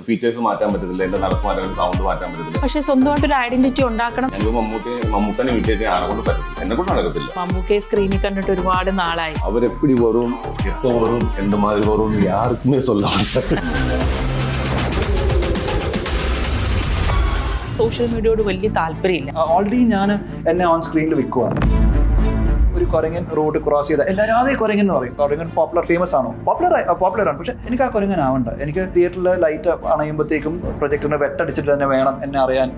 Features മാറ്റാൻ പറ്റത്തില്ല, എന്റെ നടപ്പ് മാറ്റാൻ, സൗണ്ട് മാറ്റാൻ പറ്റത്തില്ല. പക്ഷെ സ്വന്തമായിട്ട് ഒരു ഐഡന്റിറ്റി ഉണ്ടാക്കണം. ഞങ്ങൾക്ക് മമ്മൂക്കനെ ഇമിറ്റേറ്റ് ആരെ കൊണ്ട് പറ്റത്തില്ല, എന്നെ കൊണ്ട് നടക്കത്തില്ല. മമ്മൂക്കയെ സ്ക്രീനിൽ കണ്ടിട്ട് ഒരുപാട് നാളായി. അവരെപ്പടി വരും എപ്പോ വരും എന്ത് മാതിരി വരും യാർക്കുമേ சொல்லாம. സോഷ്യൽ മീഡിയയോട് വലിയ താല്പര്യമില്ല. ഓൾറെഡി ഞാൻ എന്നെ ഓൺ സ്ക്രീനിൽ വിൽക്കുവാണ്. ഒരു കുരങ്ങൻ റോഡ് ക്രോസ് ചെയ്ത എല്ലാവരും അതേ കുരങ്ങൻ എന്ന് പറയും. കുരങ്ങൻ ഫേമസ് ആണോ? പോപ്പുലർ ആണ്. പക്ഷെ എനിക്ക് ആ കുരങ്ങൻ ആവണ്ട. എനിക്ക് തിയേറ്ററിൽ ലൈറ്റ് അണയുമ്പോഴത്തേക്കും പ്രൊജക്ടറിനെ വെട്ടടിച്ചിട്ട് തന്നെ വേണം എന്നെ അറിയാൻ.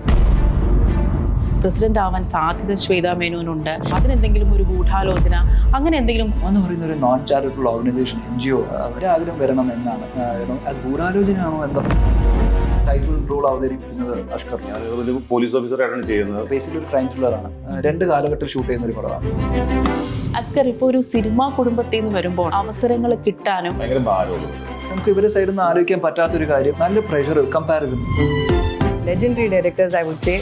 പ്രസിഡന്റ് ആവാൻ സാധ്യത ശ്വേതാ മേനോനുണ്ട്. അതിനെന്തെങ്കിലും ഒരു ഗൂഢാലോചന അങ്ങനെ എന്തെങ്കിലും എന്ന് പറയുന്ന ഒരു നോൺ ചാരിറ്റബിൾ ഓർഗനൈസേഷൻ NGO അവരുടെ ആഗ്രഹം വരണം എന്നാണ്. അത് ഗൂഢാലോചനയാണോ എന്താ? ടൈറ്റിൽ റോൾ അവതരിപ്പിക്കുന്നത് അഷ്കർ. ഞാനൊരു പോലീസ് ഓഫീസറായിട്ടാണ് ചെയ്യുന്നത്. ബേസിക്കലി ഒരു ക്രൈം ത്രില്ലറാണ്. 2 കാലഘട്ടത്തിൽ ഷൂട്ട് ചെയ്യുന്ന ഒരു പടമാണ്. അസ്കർ ഇപ്പോൾ ഒരു സിനിമാ കുടുംബത്തിൽ നിന്ന് വരുമ്പോൾ അവസരങ്ങൾ കിട്ടാനും ഭയങ്കര ഭാരമുള്ളൂ. നമുക്ക് ഇവരുടെ സൈഡിൽ നിന്ന് ആലോചിക്കാൻ പറ്റാത്തൊരു കാര്യം, നല്ല pressure, comparison. Legendary directors, I would say,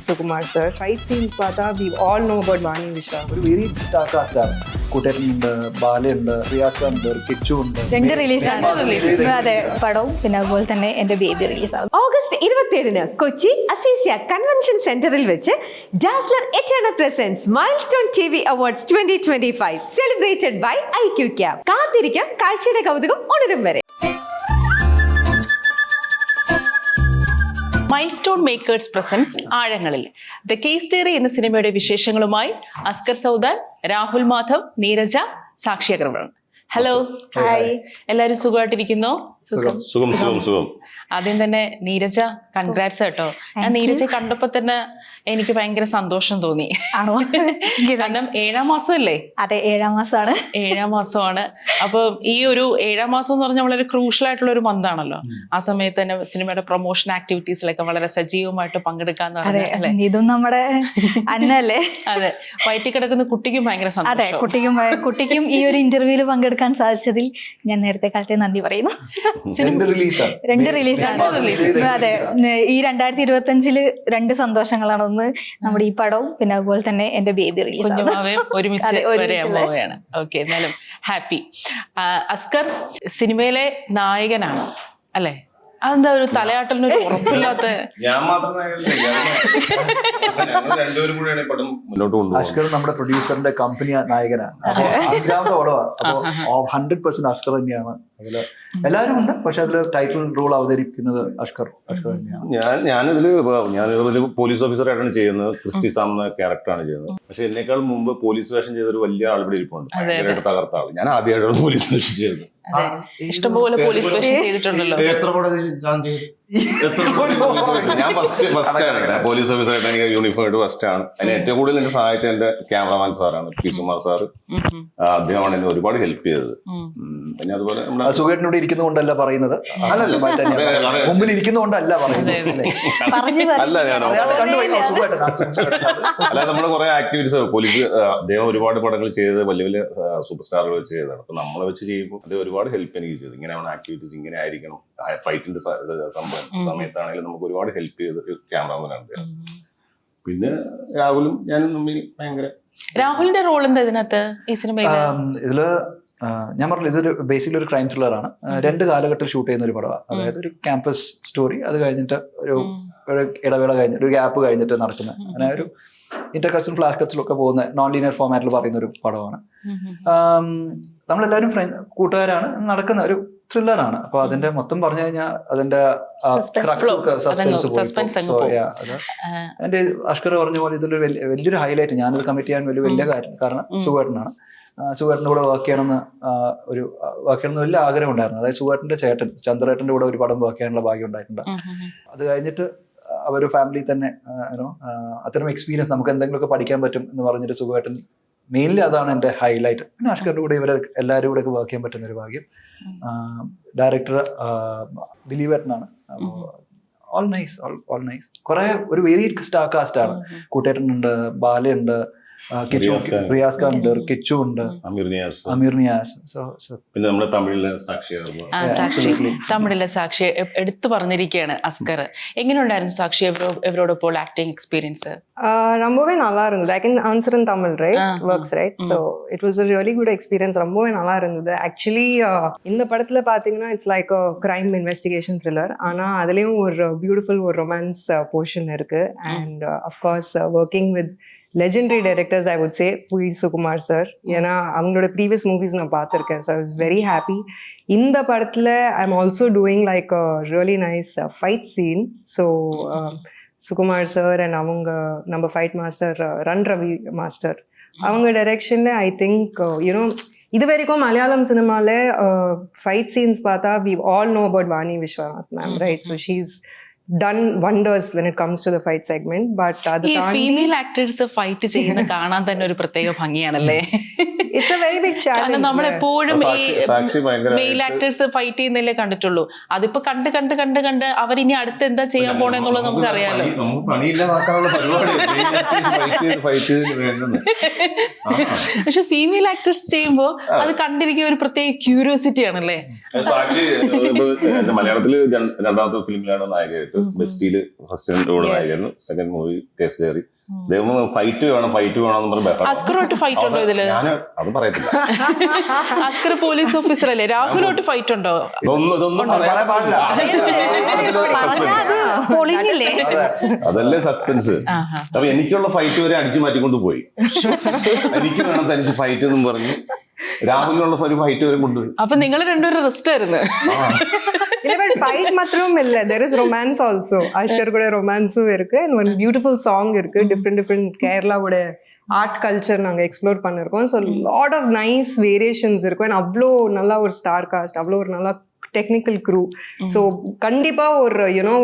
Sukumar sir. Fight scenes, Pata, we all know about Vani Vishwa. ഒരു വെരി സ്റ്റാർ കാസ്റ്റാണ്. കൂട്ടേട്ടനുണ്ട്, ബാലയുണ്ട്, റിയാസ് ഉണ്ട്, കിച്ചു ഉണ്ട്. 2 റിലീസാണ്. അതെ, പടവും പിന്നെ അതുപോലെ തന്നെ എന്റെ ബേബി റിലീസാണ്. ഓഗസ്റ്റ് 27 കൊച്ചി അസീസിയ കൺവെൻഷൻ സെന്ററിൽ വെച്ച് Dazzler Eterna presence Milestone TV awards 2025 celebrated by IQCAM. കാത്തിരിക്കാം കാഴ്ചയുടെ കൗതുകം ഉണരും വരെ. മൈൽസ്റ്റോൺ മേക്കേഴ്സ് പ്രസൻസ് ആഴങ്ങളിൽ ദ കേസ് ഡയറി എന്ന സിനിമയുടെ വിശേഷങ്ങളുമായി അസ്കർ സൗദാൻ, രാഹുൽ മാധവ്, നീരജ, സാക്ഷി അഗർവാൾ. Hello, hi. എല്ലാവരും സുഖമായിട്ടിരിക്കുന്നോ? സുഖം. ആദ്യം തന്നെ നീരജ, കൺഗ്രാറ്റ്സ് കേട്ടോ. ഞാൻ നീരജ കണ്ടപ്പോ തന്നെ എനിക്ക് ഭയങ്കര സന്തോഷം തോന്നി. ആണോ? കാരണം 7ാം മാസമല്ലേ? അതെ, 7ാം മാസമാണ്. 7ാം മാസമാണ്. അപ്പൊ ഈ ഒരു 7ാം മാസം എന്ന് പറഞ്ഞാൽ വളരെ ക്രൂഷ്യൽ ആയിട്ടുള്ള ഒരു മന്താണല്ലോ. ആ സമയത്ത് തന്നെ സിനിമയുടെ പ്രൊമോഷൻ ആക്ടിവിറ്റീസിലൊക്കെ വളരെ സജീവമായിട്ട് പങ്കെടുക്കാന്ന് പറഞ്ഞാൽ ഇതും നമ്മുടെ അന്നല്ലേ? അതെ, വയറ്റി കിടക്കുന്ന കുട്ടിക്കും ഭയങ്കര അതെ, സന്തോഷം. കുട്ടിക്കും ഈ ഒരു ഇന്റർവ്യൂവിൽ പങ്കെടുക്കാൻ സാധിച്ചതിൽ ഞാൻ നേരത്തെ കാലത്തെ നന്ദി പറയുന്നു. 2 റിലീസാണ്. 2 റിലീസാണ്. അതെ, ഈ 2025 2 സന്തോഷങ്ങളാണ്. ഒന്ന് നമ്മുടെ ഈ പടവും പിന്നെ അതുപോലെ തന്നെ എന്റെ ബേബി റിലീസ്. കുഞ്ഞുമാവയും ഒരുമിച്ച് വരാൻ പോവുകയാണ്. ഓക്കെ, എന്നാലും ഹാപ്പി. അസ്കർ സിനിമയിലെ നായകനാണ് അല്ലേ? അതെന്താ ഒരു തലയാട്ടലിനൊരു ഉറപ്പില്ലാത്ത? ഞാൻ മാത്രം രണ്ടുപേരും കൂടെയാണ് ഈ പടം മുന്നോട്ട് കൊണ്ടുപോകുന്നത്. അഷ്കർ നമ്മുടെ പ്രൊഡ്യൂസറിന്റെ കമ്പനി നായകനാണ്. അപ്പൊ 5ാമത്തെ പടമാണ്. അപ്പൊ 100% അഷ്കർ തന്നെയാണ്. അതില് എല്ലാവരും ഉണ്ട്, പക്ഷെ അതില് ടൈറ്റിൽ റോൾ അവതരിപ്പിക്കുന്നത് അഷ്കർ തന്നെയാണ്. ഞാനിതില് പോലീസ് ഓഫീസറായിട്ടാണ് ചെയ്യുന്നത്. ക്രിസ്റ്റി സാം എന്ന ക്യാരക്ടറാണ് ചെയ്യുന്നത്. പക്ഷെ എന്നേക്കാൾ മുമ്പ് പോലീസ് വേഷം ചെയ്ത ഒരു വലിയ ആളിവിടെ ഇരിപ്പുണ്ട്, ഭയങ്കരമായിട്ട് തകർത്ത ആള്. ഞാൻ ആദ്യമായിട്ടാണ് പോലീസ് വേഷം ചെയ്തത്. ഇഷ്ടംപോലെ പോലീസ് വേഷം ചെയ്തിട്ടുണ്ടല്ലോ. എത്ര പടം ഞാൻ ചെയ്തു? ഞാൻ ഫസ്റ്റ് ആണ് പോലീസ് ഓഫീസറായിട്ട്. എനിക്ക് യൂണിഫോം ആയിട്ട് ഫസ്റ്റ് ആണ്. അതിന് ഏറ്റവും കൂടുതൽ എന്നെ സഹായിച്ച എന്റെ ക്യാമറമാൻ സാറാണ്, പി സുമാർ സാറ്. അദ്ദേഹമാണ് എന്നെ ഒരുപാട് ഹെൽപ്പ് ചെയ്തത്. പിന്നെ അതുപോലെ സുഖേട്ടനോട് ഇരിക്കുന്നതുകൊണ്ടല്ല പറയുന്നത്, മുമ്പിൽ ഇരിക്കുന്നതുകൊണ്ടല്ല പറയുന്നത്. അല്ലാതെ നമ്മള് കുറെ ആക്ടിവിറ്റീസ് പോലീസ് അദ്ദേഹം ഒരുപാട് പടങ്ങൾ ചെയ്ത് വലിയ വലിയ സൂപ്പർ സ്റ്റാറുകൾ വെച്ച് ചെയ്തതാണ്. അപ്പൊ നമ്മളെ വെച്ച് ചെയ്യുമ്പോൾ അത് ഒരുപാട് ഹെൽപ്പ് എനിക്ക് ചെയ്തു. ഇങ്ങനെയാണ് ആക്ടിവിറ്റീസ്, ഇങ്ങനെ ആയിരിക്കണം. ഫൈറ്റിന്റെ സമയത്താണെങ്കിലും നമുക്ക് ഒരുപാട് ഹെൽപ്പ് ചെയ്ത് ക്യാമറമാനാണ്. പിന്നെ രാഹുലും ഞാനും തമ്മിൽ ഭയങ്കര. രാഹുലിന്റെ റോൾ എന്താ ഇതിനകത്ത് ഈ സിനിമയിൽ? ഇതില് ഞാൻ പറഞ്ഞില്ല, ഇതൊരു ബേസിക്കലി ഒരു ക്രൈം ത്രില്ലറാണ്. 2 കാലഘട്ടത്തിൽ ഷൂട്ട് ചെയ്യുന്ന ഒരു പടമാണ്. അതായത് ഒരു ക്യാമ്പസ് സ്റ്റോറി, അത് കഴിഞ്ഞിട്ട് ഒരു ഇടവേള കഴിഞ്ഞിട്ട് ഒരു ഗ്യാപ്പ് കഴിഞ്ഞിട്ട് നടക്കുന്ന, അങ്ങനെ ഒരു ഇന്റർകൾച്ചറൽ ഫ്ലാഷ് കട്ട്സിലൊക്കെ പോകുന്ന നോൺ ലീനിയർ ഫോമാറ്റിൽ പറയുന്ന ഒരു പടമാണ്. നമ്മളെല്ലാവരും കൂട്ടുകാരാണ്, നടക്കുന്ന ഒരു ത്രില്ലറാണ്. അപ്പൊ അതിന്റെ മൊത്തം പറഞ്ഞു കഴിഞ്ഞാൽ അതിന്റെ എന്റെ അഷ്കർ പറഞ്ഞ പോലെ ഇതൊരു വലിയൊരു ഹൈലൈറ്റ്. ഞാനത് കമ്മിറ്റ് ചെയ്യാൻ വലിയ കാര്യം, കാരണം സുഖേട്ടനാണ്. സുഖേട്ടൻ്റെ കൂടെ വർക്ക് ചെയ്യണമെന്ന് വലിയ ആഗ്രഹം ഉണ്ടായിരുന്നു. അതായത് സുഖേട്ടന്റെ ചേട്ടൻ ചന്ദ്രേട്ടന്റെ കൂടെ ഒരു പടം വർക്ക് ചെയ്യാനുള്ള ഭാഗ്യം ഉണ്ടായിട്ടുണ്ട്. അത് കഴിഞ്ഞിട്ട് അവര് ഫാമിലി തന്നെ അത്തരം എക്സ്പീരിയൻസ് നമുക്ക് എന്തെങ്കിലുമൊക്കെ പഠിക്കാൻ പറ്റും എന്ന് പറഞ്ഞിട്ട് സുഖേട്ടൻ മെയിൻലി അതാണ് എൻ്റെ ഹൈലൈറ്റ്. പിന്നെ അഷ്കറിന്റെ കൂടെ ഇവരെ എല്ലാവരും കൂടെ ഒക്കെ വർക്ക് ചെയ്യാൻ പറ്റുന്ന ഒരു ഭാഗ്യം. ഡയറക്ടർ ദിലീപേട്ടനാണ്. All nice. കുറെ ഒരു വെരി സ്റ്റാർ കാസ്റ്റ് ആണ്. കൂട്ടേട്ടനുണ്ട്, ബാലയുണ്ട്, റിയാസ് ഖാൻ ഉണ്ട്, കിച്ചു ഉണ്ട്, അമീർ നിയാസ്, അമീർ നിയാസ്. പിന്നെ നമ്മുടെ തമിഴിലെ സാക്ഷിയായിരുന്നു. സാക്ഷി, തമിഴിലെ സാക്ഷി എടുത്തു പറഞ്ഞിരിക്കുകയാണ് അസ്കർ. എങ്ങനെയുണ്ടായിരുന്നു സാക്ഷി എവരോടൊപ്പം ആക്ടിങ് എക്സ്പീരിയൻസ്? ரொம்பவே நல்லா இருந்தது. I can answer in Tamil, right? Works, right? So it was a really good experience. ரொம்பவே நல்லா இருந்தது. Actually இந்த படத்துல பாத்தீங்கன்னா it's like a crime investigation thriller. ஆனா அதுலயும் ஒரு பியூட்டிஃபுல் ஒரு ரொமான்ஸ் போர்ஷன் இருக்கு. And of course working with legendary directors, I would say Puri Sukumar sir. ஏன்னா அவங்களோட ப்ரீவியஸ் மூவிஸ் நான் பார்த்துருக்கேன். So I was very happy. இந்த படத்துல I'm also doing like a really nice fight scene. So Sukumar sir and அவங்க நம்ம fight master Run Ravi master அவங்க டைரக்ஷன்ல ஐ திங்க் யூனோ இது வரைக்கும் மலையாளம் சினிமால ஃபைட் சீன்ஸ் பார்த்தா we all know about Vani Viswanath ma'am, right? So she is done wonders when it comes to the fight segment. But ഈ female actors fight ചെയ്യുന്ന കാണാൻ തന്നെ ഒരു പ്രത്യേക ഭംഗിയാണല്ലേ? it's a very big challenge. കാരണം നമ്മളെപ്പോഴും ഈ സാക്ഷി ഭയങ്കര മെയിൽ ആക്ടേഴ്സ് ഫൈറ്റ് ചെയ്യുന്നതല്ലേ കണ്ടിട്ടുള്ളൂ. അതിപ്പോ കണ്ട് കണ്ട് കണ്ട് കണ്ട് അവരിനി അടുത്ത് എന്താ ചെയ്യാൻ പോണെന്നുള്ളത് നമുക്ക് അറിയാലോ. നമുക്ക് പണിയില്ലാതാക്കാനുള്ള പരിപാടി. പക്ഷെ ഫീമെയിൽ ആക്ടേഴ്സ് ചെയ്യുമ്പോൾ അത് കണ്ടിരിക്കുന്ന ഒരു പ്രത്യേക ക്യൂരിയോസിറ്റി ആണല്ലേ? സാക്ഷി മലയാളത്തില് രണ്ടാമത്തെ ഫിലിമിലാണ് നായകയായിട്ട്. ബെസ്റ്റിയില് ഫസ്റ്റ് റോഡ് നായകയായിരുന്നു. Second movie case diary. Fight വേണം എന്ന് പറഞ്ഞ അസ്കറോട്ട് ഫൈറ്റ് ഉണ്ടോ ഇതില്? ഞാൻ അത് പറയത്തില്ല. അസ്കർ പോലീസ് ഓഫീസർ അല്ലേ? രാഹുലോട്ട് ഫൈറ്റ് ഉണ്ടോ? അതല്ലേ സസ്പെൻസ്. അപ്പൊ എനിക്കുള്ള ഫൈറ്റ് വരെ അടിച്ചു മാറ്റിക്കൊണ്ട് പോയി. എനിക്ക് വേണം തനിച്ച് ഫൈറ്റ് എന്നും പറഞ്ഞു രാഹുലിനുള്ള ഒരു ഫൈറ്റ് വരെ കൊണ്ടുപോയി. അപ്പൊ നിങ്ങൾ രണ്ടുപേരും റെസ്റ്റ് ആയിരുന്നു. ஃபைட் மட்டும் இல்ல, there is romance also. Ashkar கூட ரொமான்ஸும் இருக்கு and one beautiful song இருக்கு. different கேரளாவோட ஆர்ட் கல்ச்சர் நாங்க எக்ஸ்ப்ளோர் பண்ணிருக்கோம். So lot of nice variations இருக்கும். அண்ட் அவ்வளோ நல்லா ஒரு ஸ்டார் காஸ்ட், அவ்வளோ ஒரு நல்லா டெக்னிக்கல் க்ரூ. ஸோ கண்டிப்பா ஒரு யூனோ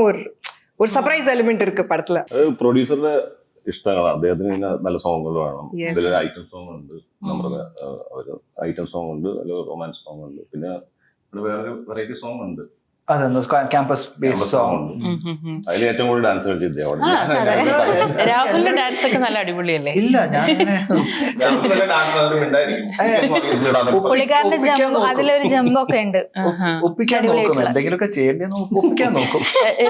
ஒரு സർപ്രൈസ് എലിമെന്റ് ഇருக்கு പടത്തില്. പ്രൊഡ്യൂസറുടെ ഇഷ്ടങ്ങളാണ്. അദ്ദേഹത്തിന് നല്ല സോങ്ങുകൾ വേണം. ഇതിൽ ഐറ്റം സോങ് ഉണ്ട്, നമ്മുടെ ഒരു ഐറ്റം സോങ് ഉണ്ട്, അല്ലെങ്കിൽ റൊമാൻസ് സോങ് ഉണ്ട്, പിന്നെ വേറൊരു വെറൈറ്റി സോങ് ഉണ്ട്. Campus based song. അതിൽ ഏറ്റവും കൂടുതൽ ഡാൻസ് കളിച്ചത് രാഹുലിന്റെ ഡാൻസ് ഒക്കെ നല്ല അടിപൊളിയല്ലേ? ഇല്ല, ഞാൻ പുള്ളിക്കാരന്റെ ജമ്പ്, അതിലൊരു ജമ്പൊക്കെ ഉണ്ട്. ഒപ്പിക്കാൻ നോക്കും, എന്തെങ്കിലുമൊക്കെ ചെയ്യേണ്ടി ഒപ്പിക്കാൻ നോക്കും.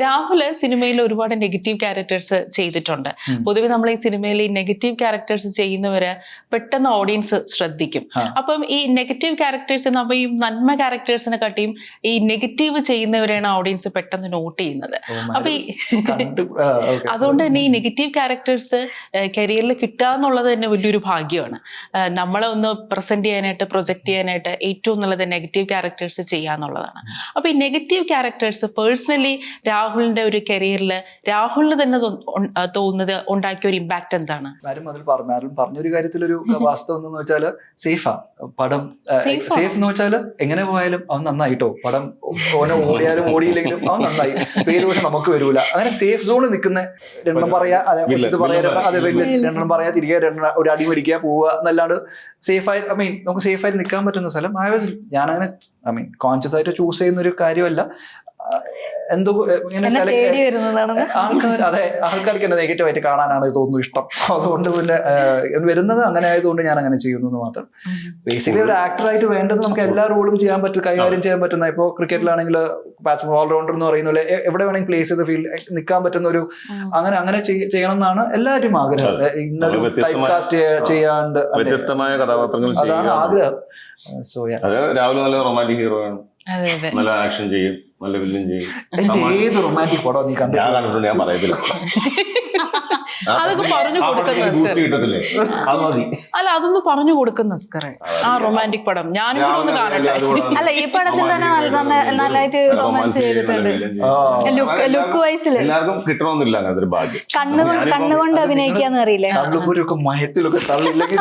രാഹുല് സിനിമയിൽ ഒരുപാട് നെഗറ്റീവ് ക്യാരക്ടേഴ്സ് ചെയ്തിട്ടുണ്ട്. പൊതുവെ നമ്മൾ ഈ സിനിമയിൽ ഈ നെഗറ്റീവ് ക്യാരക്ടേഴ്സ് ചെയ്യുന്നവര് പെട്ടെന്ന് ഓഡിയൻസ് ശ്രദ്ധിക്കും. അപ്പം ഈ നെഗറ്റീവ് ക്യാരക്ടേഴ്സ് നമ്മൾ ഈ നന്മ ക്യാരക്ടേഴ്സിനെ കാട്ടിയും ഈ നെഗറ്റീവ് ചെയ്യുന്നവരെയാണ് ഓഡിയൻസ് പെട്ടെന്ന് നോട്ട് ചെയ്യുന്നത്. അപ്പൊ ഈ അതുകൊണ്ട് തന്നെ ഈ നെഗറ്റീവ് ക്യാരക്ടേഴ്സ് കരിയറിൽ കിട്ടുക എന്നുള്ളത് തന്നെ വലിയൊരു ഭാഗ്യമാണ്. നമ്മളെ ഒന്ന് പ്രസന്റ് ചെയ്യാനായിട്ട്, പ്രൊജക്ട് ചെയ്യാനായിട്ട് ഏറ്റവും നല്ലത് നെഗറ്റീവ് ക്യാരക്ടേഴ്സ് ചെയ്യാന്നുള്ളതാണ്. അപ്പൊ ഈ നെഗറ്റീവ് ക്യാരക്ടേഴ്സ് പേഴ്സണലി രാഹുലിന്റെ ഒരു കരിയറിൽ രാഹുലിന് തന്നെ തോന്നുന്നത് ഉണ്ടാക്കിയ ഒരു ഇമ്പാക്ട് എന്താണ്? പറഞ്ഞൊരു കാര്യത്തിലൊരു വാസ്തവം എന്ന് വെച്ചാൽ സേഫാ പടം. സേഫ് എന്ന് വെച്ചാൽ എങ്ങനെ പോയാലും അവൻ നന്നായിട്ടോ, പടം ഓടിയാലും ഓടിയില്ലെങ്കിലും അവൻ നന്നായി, പേര് പക്ഷെ നമുക്ക് വരൂല. അങ്ങനെ സേഫ് സോണിൽ നിൽക്കുന്ന രണ്ടെണ്ണം പറയാ, ഇത് പറയാ, അതെ വലിയ രണ്ടെണ്ണം പറയാ, തിരികെ ഒരു അടി മേടിക്കുക പോവുക എന്നല്ലാണ്ട് സേഫായി നമുക്ക് സേഫായിട്ട് നിൽക്കാൻ പറ്റുന്ന സ്ഥലം ഞാനങ്ങനെ കോൺഷ്യസ് ആയിട്ട് ചൂസ് ചെയ്യുന്ന ഒരു കാര്യമല്ല. എന്തോ ഇങ്ങനെ ആൾക്കാർക്ക് എന്നെ നെഗറ്റീവ് ആയിട്ട് കാണാനാണ് തോന്നുന്നു ഇഷ്ടം. അതുകൊണ്ട് പിന്നെ വരുന്നത് അങ്ങനെ ആയതുകൊണ്ട് ഞാൻ അങ്ങനെ ചെയ്യുന്നു എന്ന് മാത്രം. ബേസിക്കലി ഒരു ആക്ടറായിട്ട് വേണ്ടത് നമുക്ക് എല്ലാ റോളും ചെയ്യാൻ പറ്റും, കൈകാര്യം ചെയ്യാൻ പറ്റുന്ന. ഇപ്പോൾ ക്രിക്കറ്റിലാണെങ്കിൽ ഓൾറൗണ്ടർ എന്ന് പറയുന്ന പോലെ എവിടെ വേണമെങ്കിൽ പ്ലേസ് ചെയ്ത് ഫീൽഡ് നിൽക്കാൻ പറ്റുന്ന ഒരു അങ്ങനെ ചെയ്യണം എന്നാണ് എല്ലാവരും ആഗ്രഹം. ഇന്നൊരു ടൈപ്പ് കാസ്റ്റ് ചെയ്യാണ്ട് വ്യത്യസ്തമായ കഥാപാത്രങ്ങൾ അതാണ് ആഗ്രഹം. സോ രാഹുൽ നല്ല റൊമാന്റിക് ഹീറോ ആണ്, നല്ല ആക്ഷൻ ചെയ്യും, നല്ല വില്ലൻ ചെയ്യും. ഏത് റൊമാന്റിക് പടം നീ കണ്ടു? ഞാൻ കണ്ടിട്ടുണ്ട്, ഞാൻ പറയത്തില്ല. അതൊക്കെ പറഞ്ഞു കൊടുക്കുന്ന അല്ല, അതൊന്ന് പറഞ്ഞു കൊടുക്കുന്ന അസ്കറെ ആ റൊമാൻറ്റിക് പടം ഞാനും കൂടെ ഒന്ന് കാണട്ടെ. അല്ല, ഈ പടത്തിൽ തന്നെ നല്ലതായിട്ട് റൊമാൻസ് ചെയ്തിട്ടുണ്ട്. ലുക്ക് വൈസിൽ എല്ലാവർക്കും കിട്ടണമെന്നില്ല അങ്ങനത്തെ ഒരു ഭാഗ്യം. കണ്ണുകൊണ്ട് അഭിനയിക്കാന്ന് അറിയില്ലേ? മയത്തിലൊക്കെ തള്ളില്ലെങ്കിൽ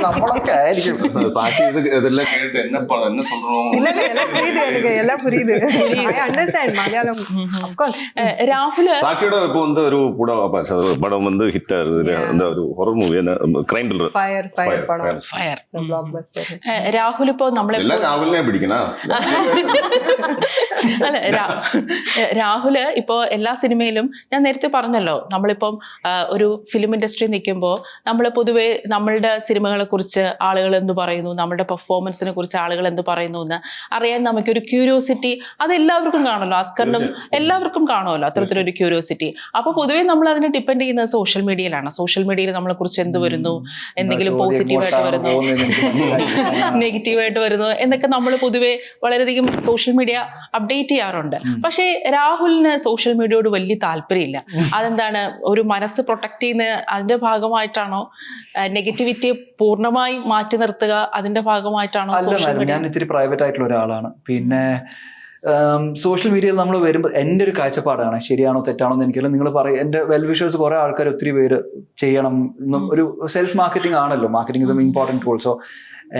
നമ്മളൊക്കെ ആയിരിക്കും. സാക്ഷി ഇതെല്ലാം കേട്ട് എന്നെ எல்லாம் புரியுது. I understand Malayalam, of course. Rahul സാക്ഷിയുടെ ഇപ്പൊ ഒരു കൂടെ படம் வந்து ஹிட் ஆகுது. அந்த ஒரு horror movie, crime thriller, fire പടം, ഫയർ. Blockbuster. രാഹുൽ ഇപ്പോ നമ്മളെ എല്ലാം രാഹുലിനെ പിടിക്കണ. അല്ല രാഹുല് ഇപ്പോ എല്ലാ സിനിമയിലും ഞാൻ നേരത്തെ പറഞ്ഞല്ലോ, നമ്മളിപ്പം ഒരു ഫിലിം ഇൻഡസ്ട്രി നിൽക്കുമ്പോൾ നമ്മൾ പൊതുവെ നമ്മളുടെ സിനിമകളെ കുറിച്ച് ആളുകൾ എന്ത് പറയുന്നു, നമ്മുടെ പെർഫോമൻസിനെ കുറിച്ച് ആളുകൾ എന്ത് പറയുന്നു എന്ന് അറിയാൻ നമുക്കൊരു ക്യൂരിയോസിറ്റി അത് എല്ലാവർക്കും കാണുമല്ലോ. ആസ്കറിനും എല്ലാവർക്കും കാണുമല്ലോ അത്തരത്തിലൊരു ക്യൂരിയോസിറ്റി. അപ്പൊ പൊതുവെ നമ്മൾ അതിനെ ഡിപ്പെൻഡ് ചെയ്യുന്നത് സോഷ്യൽ മീഡിയയിലാണ്. സോഷ്യൽ മീഡിയയിൽ നമ്മളെ കുറിച്ച് എന്ത് വരുന്നു, എന്തെങ്കിലും പോസിറ്റീവായിട്ട് വരുന്നു, നെഗറ്റീവായിട്ട് വരുന്നു എന്നൊക്കെ നമ്മൾ പൊതുവെ വളരെയധികം സോഷ്യൽ മീഡിയ അപ്ഡേറ്റ് ചെയ്യാറുണ്ട്. പക്ഷേ രാഹുലിന് സോഷ്യൽ മീഡിയയോട് വലിയ താല്പര്യമില്ല. അതെന്താണ്, ഒരു മനസ്സ് പ്രൊട്ടക്ട് ചെയ്യുന്ന അതിന്റെ ഭാഗമായിട്ടാണോ, നെഗറ്റിവിറ്റിയെ പൂർണ്ണമായി മാറ്റി നിർത്തുക അതിന്റെ ഭാഗമായിട്ടാണോ? സോഷ്യൽ മീഡിയ ഞാൻ ഇത്തിരി പ്രൈവറ്റ് ആയിട്ടുള്ള ഒരാളാണ്. പിന്നെ സോഷ്യൽ മീഡിയയിൽ നമ്മൾ വരുമ്പോൾ എൻ്റെ ഒരു കാഴ്ചപ്പാടാണ്, ശരിയാണോ തെറ്റാണോ എന്ന് എനിക്കല്ല. നിങ്ങൾ പറയും, എൻ്റെ വെൽ വിഷേഴ്സ് കുറെ ആൾക്കാർ ഒത്തിരി പേര് ചെയ്യണം, ഒരു സെൽഫ് മാർക്കറ്റിംഗ് ആണല്ലോ, marketing is important tool. So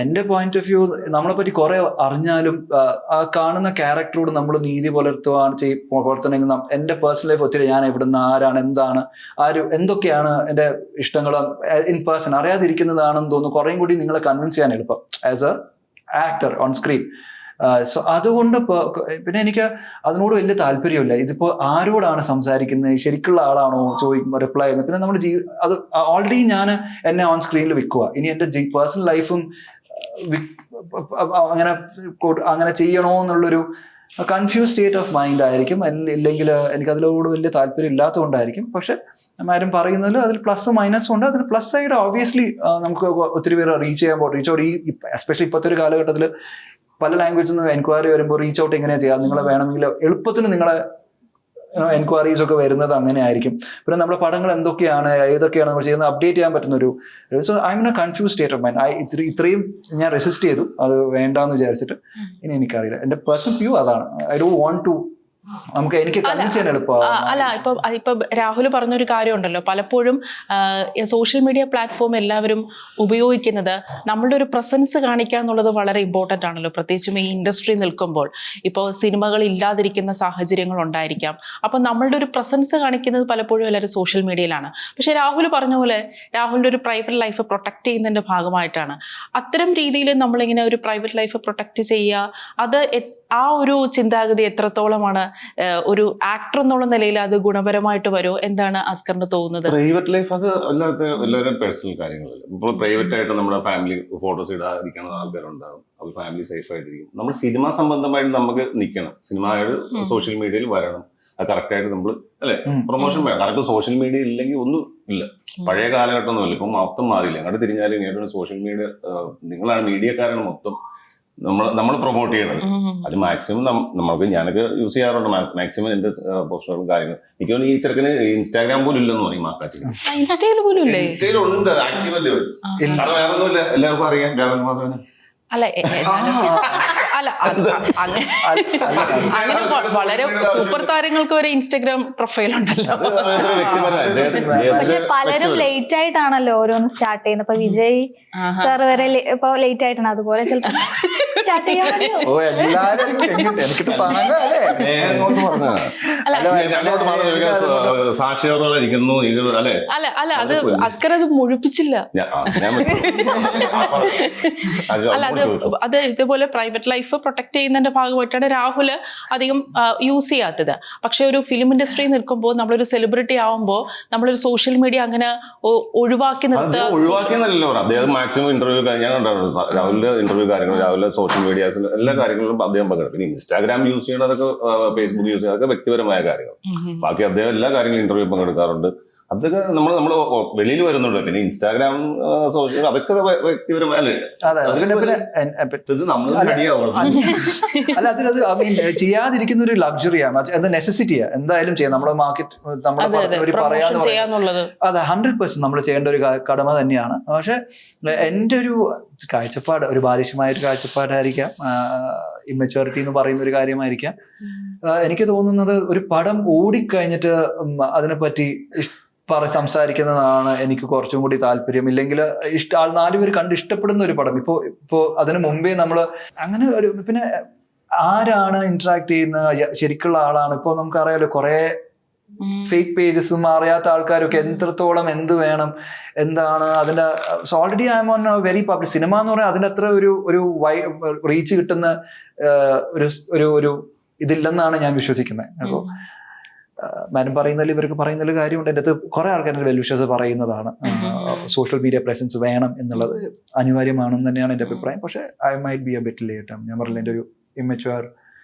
എൻ്റെ പോയിന്റ് ഓഫ് വ്യൂ, നമ്മളെ പറ്റി കുറെ അറിഞ്ഞാലും ആ കാണുന്ന ക്യാരക്ടറോട് നമ്മൾ നീതി പുലർത്തണമെങ്കിൽ എൻ്റെ പേഴ്സണൽ ലൈഫ് ഒത്തിരി, ഞാൻ എവിടുന്ന്, ആരാണ്, എന്താണ്, എന്തൊക്കെയാണ് എൻ്റെ ഇഷ്ടങ്ങൾ ഇൻ പേഴ്സൺ അറിയാതിരിക്കുന്നതാണെന്ന് തോന്നുന്നു കുറേയും കൂടി നിങ്ങളെ കൺവിൻസ് ചെയ്യാൻ എളുപ്പം as A actor on screen. So അതുകൊണ്ട് പിന്നെ എനിക്ക് അതിനോട് വലിയ താല്പര്യമില്ല. ഇതിപ്പോ ആരോടാണ് സംസാരിക്കുന്നത്, ശരിക്കുള്ള ആളാണോ ചോദിക്കുമ്പോൾ റിപ്ലൈ ചെയ്യുന്നത്. പിന്നെ നമ്മൾ അത് ഓൾറെഡി ഞാൻ എന്നെ ഓൺ സ്ക്രീനിൽ വിൽക്കുക, ഇനി എൻ്റെ പേഴ്സണൽ ലൈഫും അങ്ങനെ ചെയ്യണോ എന്നുള്ളൊരു കൺഫ്യൂസ് സ്റ്റേറ്റ് ഓഫ് മൈൻഡ് ആയിരിക്കും. ഇല്ലെങ്കിൽ എനിക്ക് അതിലോട് വലിയ താല്പര്യം ഇല്ലാത്തതുകൊണ്ടായിരിക്കും. പക്ഷെ ആരും പറയുന്നതിൽ അതിൽ പ്ലസ് മൈനസും ഉണ്ട്. അതിൽ പ്ലസ് സൈഡ് ഓബ്വിയസ്ലി നമുക്ക് ഒത്തിരി പേര് റീച്ച് എസ്പെഷ്യലി ഇപ്പോഴത്തെ ഒരു കാലഘട്ടത്തിൽ പല ലാംഗ്വേജിൽ നിന്ന് എൻക്വയറി വരുമ്പോൾ റീച്ച് ഔട്ട് എങ്ങനെയാണ് ചെയ്യാം, നിങ്ങളെ വേണമെങ്കിൽ എളുപ്പത്തിന് നിങ്ങളെ എൻക്വയറീസ് ഒക്കെ വരുന്നത് അങ്ങനെ ആയിരിക്കും. പിന്നെ നമ്മുടെ പടങ്ങൾ എന്തൊക്കെയാണ്, ഏതൊക്കെയാണ് നമ്മൾ ചെയ്യുന്നത് അപ്ഡേറ്റ് ചെയ്യാൻ പറ്റുന്ന ഒരു so I am A confuse state of mind. ഇത്രയും ഞാൻ റെസിസ്റ്റ് ചെയ്തു, അത് വേണ്ടാന്ന് വിചാരിച്ചിട്ട്. ഇനി എനിക്കറിയില്ല, എൻ്റെ പേഴ്സണൽ വ്യൂ അതാണ്. ഐ ഡോണ്ട് വാണ്ട് ടു, എനിക്ക് കൺവിൻസ് ചെയ്യാൻ എളുപ്പമാണ്. അല്ല ഇപ്പൊ രാഹുൽ പറഞ്ഞൊരു കാര്യമുണ്ടല്ലോ, പലപ്പോഴും സോഷ്യൽ മീഡിയ പ്ലാറ്റ്ഫോം എല്ലാവരും ഉപയോഗിക്കുന്നത് നമ്മളുടെ ഒരു പ്രസൻസ് കാണിക്കുക എന്നുള്ളത് വളരെ ഇമ്പോർട്ടൻ്റ് ആണല്ലോ, പ്രത്യേകിച്ചും ഈ ഇൻഡസ്ട്രി നിൽക്കുമ്പോൾ. ഇപ്പോൾ സിനിമകൾ ഇല്ലാതിരിക്കുന്ന സാഹചര്യങ്ങൾ ഉണ്ടായിരിക്കാം. അപ്പം നമ്മളുടെ ഒരു പ്രസൻസ് കാണിക്കുന്നത് പലപ്പോഴും എല്ലാവരും സോഷ്യൽ മീഡിയയിലാണ്. പക്ഷെ രാഹുൽ പറഞ്ഞ പോലെ രാഹുലിൻ്റെ ഒരു പ്രൈവറ്റ് ലൈഫ് പ്രൊട്ടക്ട് ചെയ്യുന്നതിൻ്റെ ഭാഗമായിട്ടാണ് അത്തരം രീതിയിൽ നമ്മളിങ്ങനെ ഒരു പ്രൈവറ്റ് ലൈഫ് പ്രൊട്ടക്ട് ചെയ്യുക. അത് ആ ഒരു ചിന്താഗതി എത്രത്തോളമാണ് ഒരു ആക്ടർ എന്നുള്ള നിലയിൽ അത് ഗുണപരമായിട്ട് വരുമോ? എന്താണ് അസ്കറിന് തോന്നുന്നത്? പ്രൈവറ്റ് ലൈഫ് അത് എല്ലാവരും പേഴ്സണൽ കാര്യങ്ങളല്ല. ഇപ്പോൾ പ്രൈവറ്റ് ആയിട്ട് നമ്മുടെ ഫാമിലി ഫോട്ടോസ് ഇടാതിരിക്കുന്ന ആൾക്കാരുണ്ടാകും, അത് ഫാമിലി സേഫ് ആയിട്ടിരിക്കും. നമ്മൾ സിനിമ സംബന്ധമായിട്ട് നമുക്ക് നിൽക്കണം, സിനിമയുടെ സോഷ്യൽ മീഡിയയിൽ വരണം, അത് കറക്റ്റായിട്ട് നമ്മൾ അല്ലെ പ്രൊമോഷൻ വേണം. കറക്റ്റ് സോഷ്യൽ മീഡിയ ഇല്ലെങ്കിൽ ഒന്നും ഇല്ല. പഴയ കാലഘട്ടമൊന്നുമില്ല, ഇപ്പം മൊത്തം മാറിയില്ല. അങ്ങോട്ട് തിരിഞ്ഞാലും ഇങ്ങോട്ട് സോഷ്യൽ മീഡിയ, നിങ്ങളാണ് മീഡിയക്കാരാണ് മൊത്തം നമ്മൾ പ്രൊമോട്ട് ചെയ്യണത്. അത് മാക്സിമം നമുക്ക് ഞാനൊക്കെ യൂസ് ചെയ്യാറുണ്ട്. മാക്സിമം എന്റെ പ്രൊഫഷണൽ കാര്യങ്ങൾ. എനിക്ക് തോന്നുന്നു ഈ ചെറുക്കന് ഇൻസ്റ്റാഗ്രാം പോലും ഇല്ലെന്ന് പറയും മാക്കാറ്റിൽ. ഇൻസ്റ്റയിലുണ്ട്, ആക്റ്റീവ് അല്ലേ വരും. കാരണം വേറെ ഒന്നുമില്ല, എല്ലാവർക്കും അറിയാം രാഹുൽ മാധവന്. അല്ല അങ്ങനെ വളരെ സൂപ്പർ താരങ്ങൾക്ക് വരെ ഇൻസ്റ്റാഗ്രാം പ്രൊഫൈൽ ഉണ്ടല്ലോ. പക്ഷെ പലരും ലേറ്റ് ആയിട്ടാണല്ലോ ഓരോന്ന് സ്റ്റാർട്ട് ചെയ്യുന്നത്. ഇപ്പൊ വിജയ് സാർ വരെ ഇപ്പൊ ലേറ്റ് ആയിട്ടാണ്, അതുപോലെ ചിലപ്പോൾ സ്റ്റാർട്ട് ചെയ്യാൻ അല്ല അത് അസ്കർ അത് മുഴുപ്പിച്ചില്ല. അല്ല അത് ഇതുപോലെ പ്രൈവറ്റ് ലൈഫ് പ്രൊട്ടക്ട് ചെയ്യുന്നതിന്റെ ഭാഗമായിട്ടാണ് രാഹുൽ അധികം യൂസ് ചെയ്യാത്തത്. പക്ഷെ ഒരു ഫിലിം ഇൻഡസ്ട്രി നിൽക്കുമ്പോൾ നമ്മളൊരു സെലിബ്രിറ്റി ആവുമ്പോൾ നമ്മളൊരു സോഷ്യൽ മീഡിയ അങ്ങനെ ഒഴിവാക്കി നിർത്തുക. ഒഴിവാക്കിയെന്നല്ലോ, അദ്ദേഹം മാക്സിമം ഇന്റർവ്യൂ ഞാൻ കണ്ടായിരുന്നു. രാഹുലിന്റെ ഇന്റർവ്യൂ കാര്യങ്ങൾ, രാഹുലിന്റെ സോഷ്യൽ മീഡിയാസിൽ എല്ലാ കാര്യങ്ങളിലും അദ്ദേഹം പങ്കെടുക്കും. പിന്നെ ഇൻസ്റ്റാഗ്രാം യൂസ് ചെയ്യണം, അതൊക്കെ ഫേസ്ബുക്ക് യൂസ് ചെയ്യണം, അതൊക്കെ വ്യക്തിപരമായ കാര്യങ്ങൾ. ബാക്കി അദ്ദേഹം എല്ലാ കാര്യങ്ങളും ഇന്റർവ്യൂ പങ്കെടുക്കാറുണ്ട്. അതൊക്കെ നമ്മൾ വെളിയിൽ വരുന്നുണ്ട്. പിന്നെ ഇൻസ്റ്റാഗ്രാം സോഷ്യൽ അതൊക്കെ വ്യക്തിപരമല്ലേ. അല്ല അതിനത് ചെയ്യാതിരിക്കുന്ന ഒരു ലക്ഷറിയാണ്, അത് നെസസിറ്റിയാ. എന്തായാലും ചെയ്യാം, നമ്മുടെ മാർക്കറ്റ് നമ്മുടെ പറയാന്നുള്ളത് അതെ 100% നമ്മൾ ചെയ്യേണ്ട ഒരു കടമ തന്നെയാണ്. പക്ഷെ എൻ്റെ ഒരു കാഴ്ചപ്പാട് ഒരു ബാലിശമായ ഒരു കാഴ്ചപ്പാടായിരിക്കാം, ഇമ്മച്യൂരിറ്റി എന്ന് പറയുന്ന ഒരു കാര്യമായിരിക്കാം. എനിക്ക് തോന്നുന്നത് ഒരു പടം ഓടിക്കഴിഞ്ഞിട്ട് അതിനെപ്പറ്റി സംസാരിക്കുന്നതാണ് എനിക്ക് കുറച്ചും കൂടി താല്പര്യം. ഇല്ലെങ്കിൽ 4 പേര് കണ്ട് ഇഷ്ടപ്പെടുന്ന ഒരു പടം. ഇപ്പോ അതിനു മുമ്പേ നമ്മൾ അങ്ങനെ ഒരു, പിന്നെ ആരാണ് ഇന്ററാക്ട് ചെയ്യുന്ന ശരിക്കുള്ള ആളാണ്. ഇപ്പോൾ നമുക്കറിയാലോ കുറെ ഫേക്ക് പേജസും അറിയാത്ത ആൾക്കാരൊക്കെ എത്രത്തോളം എന്ത് വേണം എന്താണ് അതിന്റെ. So already I M on very public. Cinema എന്ന് പറഞ്ഞാൽ അതിന്റെ അത്ര ഒരു റീച്ച് കിട്ടുന്ന ഒരു ഇതില്ലെന്നാണ് ഞാൻ വിശ്വസിക്കുന്നത്. അപ്പോൾ മാഡം പറയുന്നതിൽ ഇവർക്ക് പറയുന്നതിൽ കാര്യമുണ്ട്. എൻ്റെ അടുത്ത് കുറെ ആൾക്കാർ വെൽവിഷേഴ്സ് പറയുന്നതാണ് സോഷ്യൽ മീഡിയ പ്രസൻസ് വേണം എന്നുള്ളത് അനിവാര്യമാണെന്ന് തന്നെയാണ് എൻ്റെ അഭിപ്രായം. പക്ഷെ I might be A bit late. ഞാൻ പറഞ്ഞില്ല, എൻ്റെ ഒരു ഇമ്മച്വർ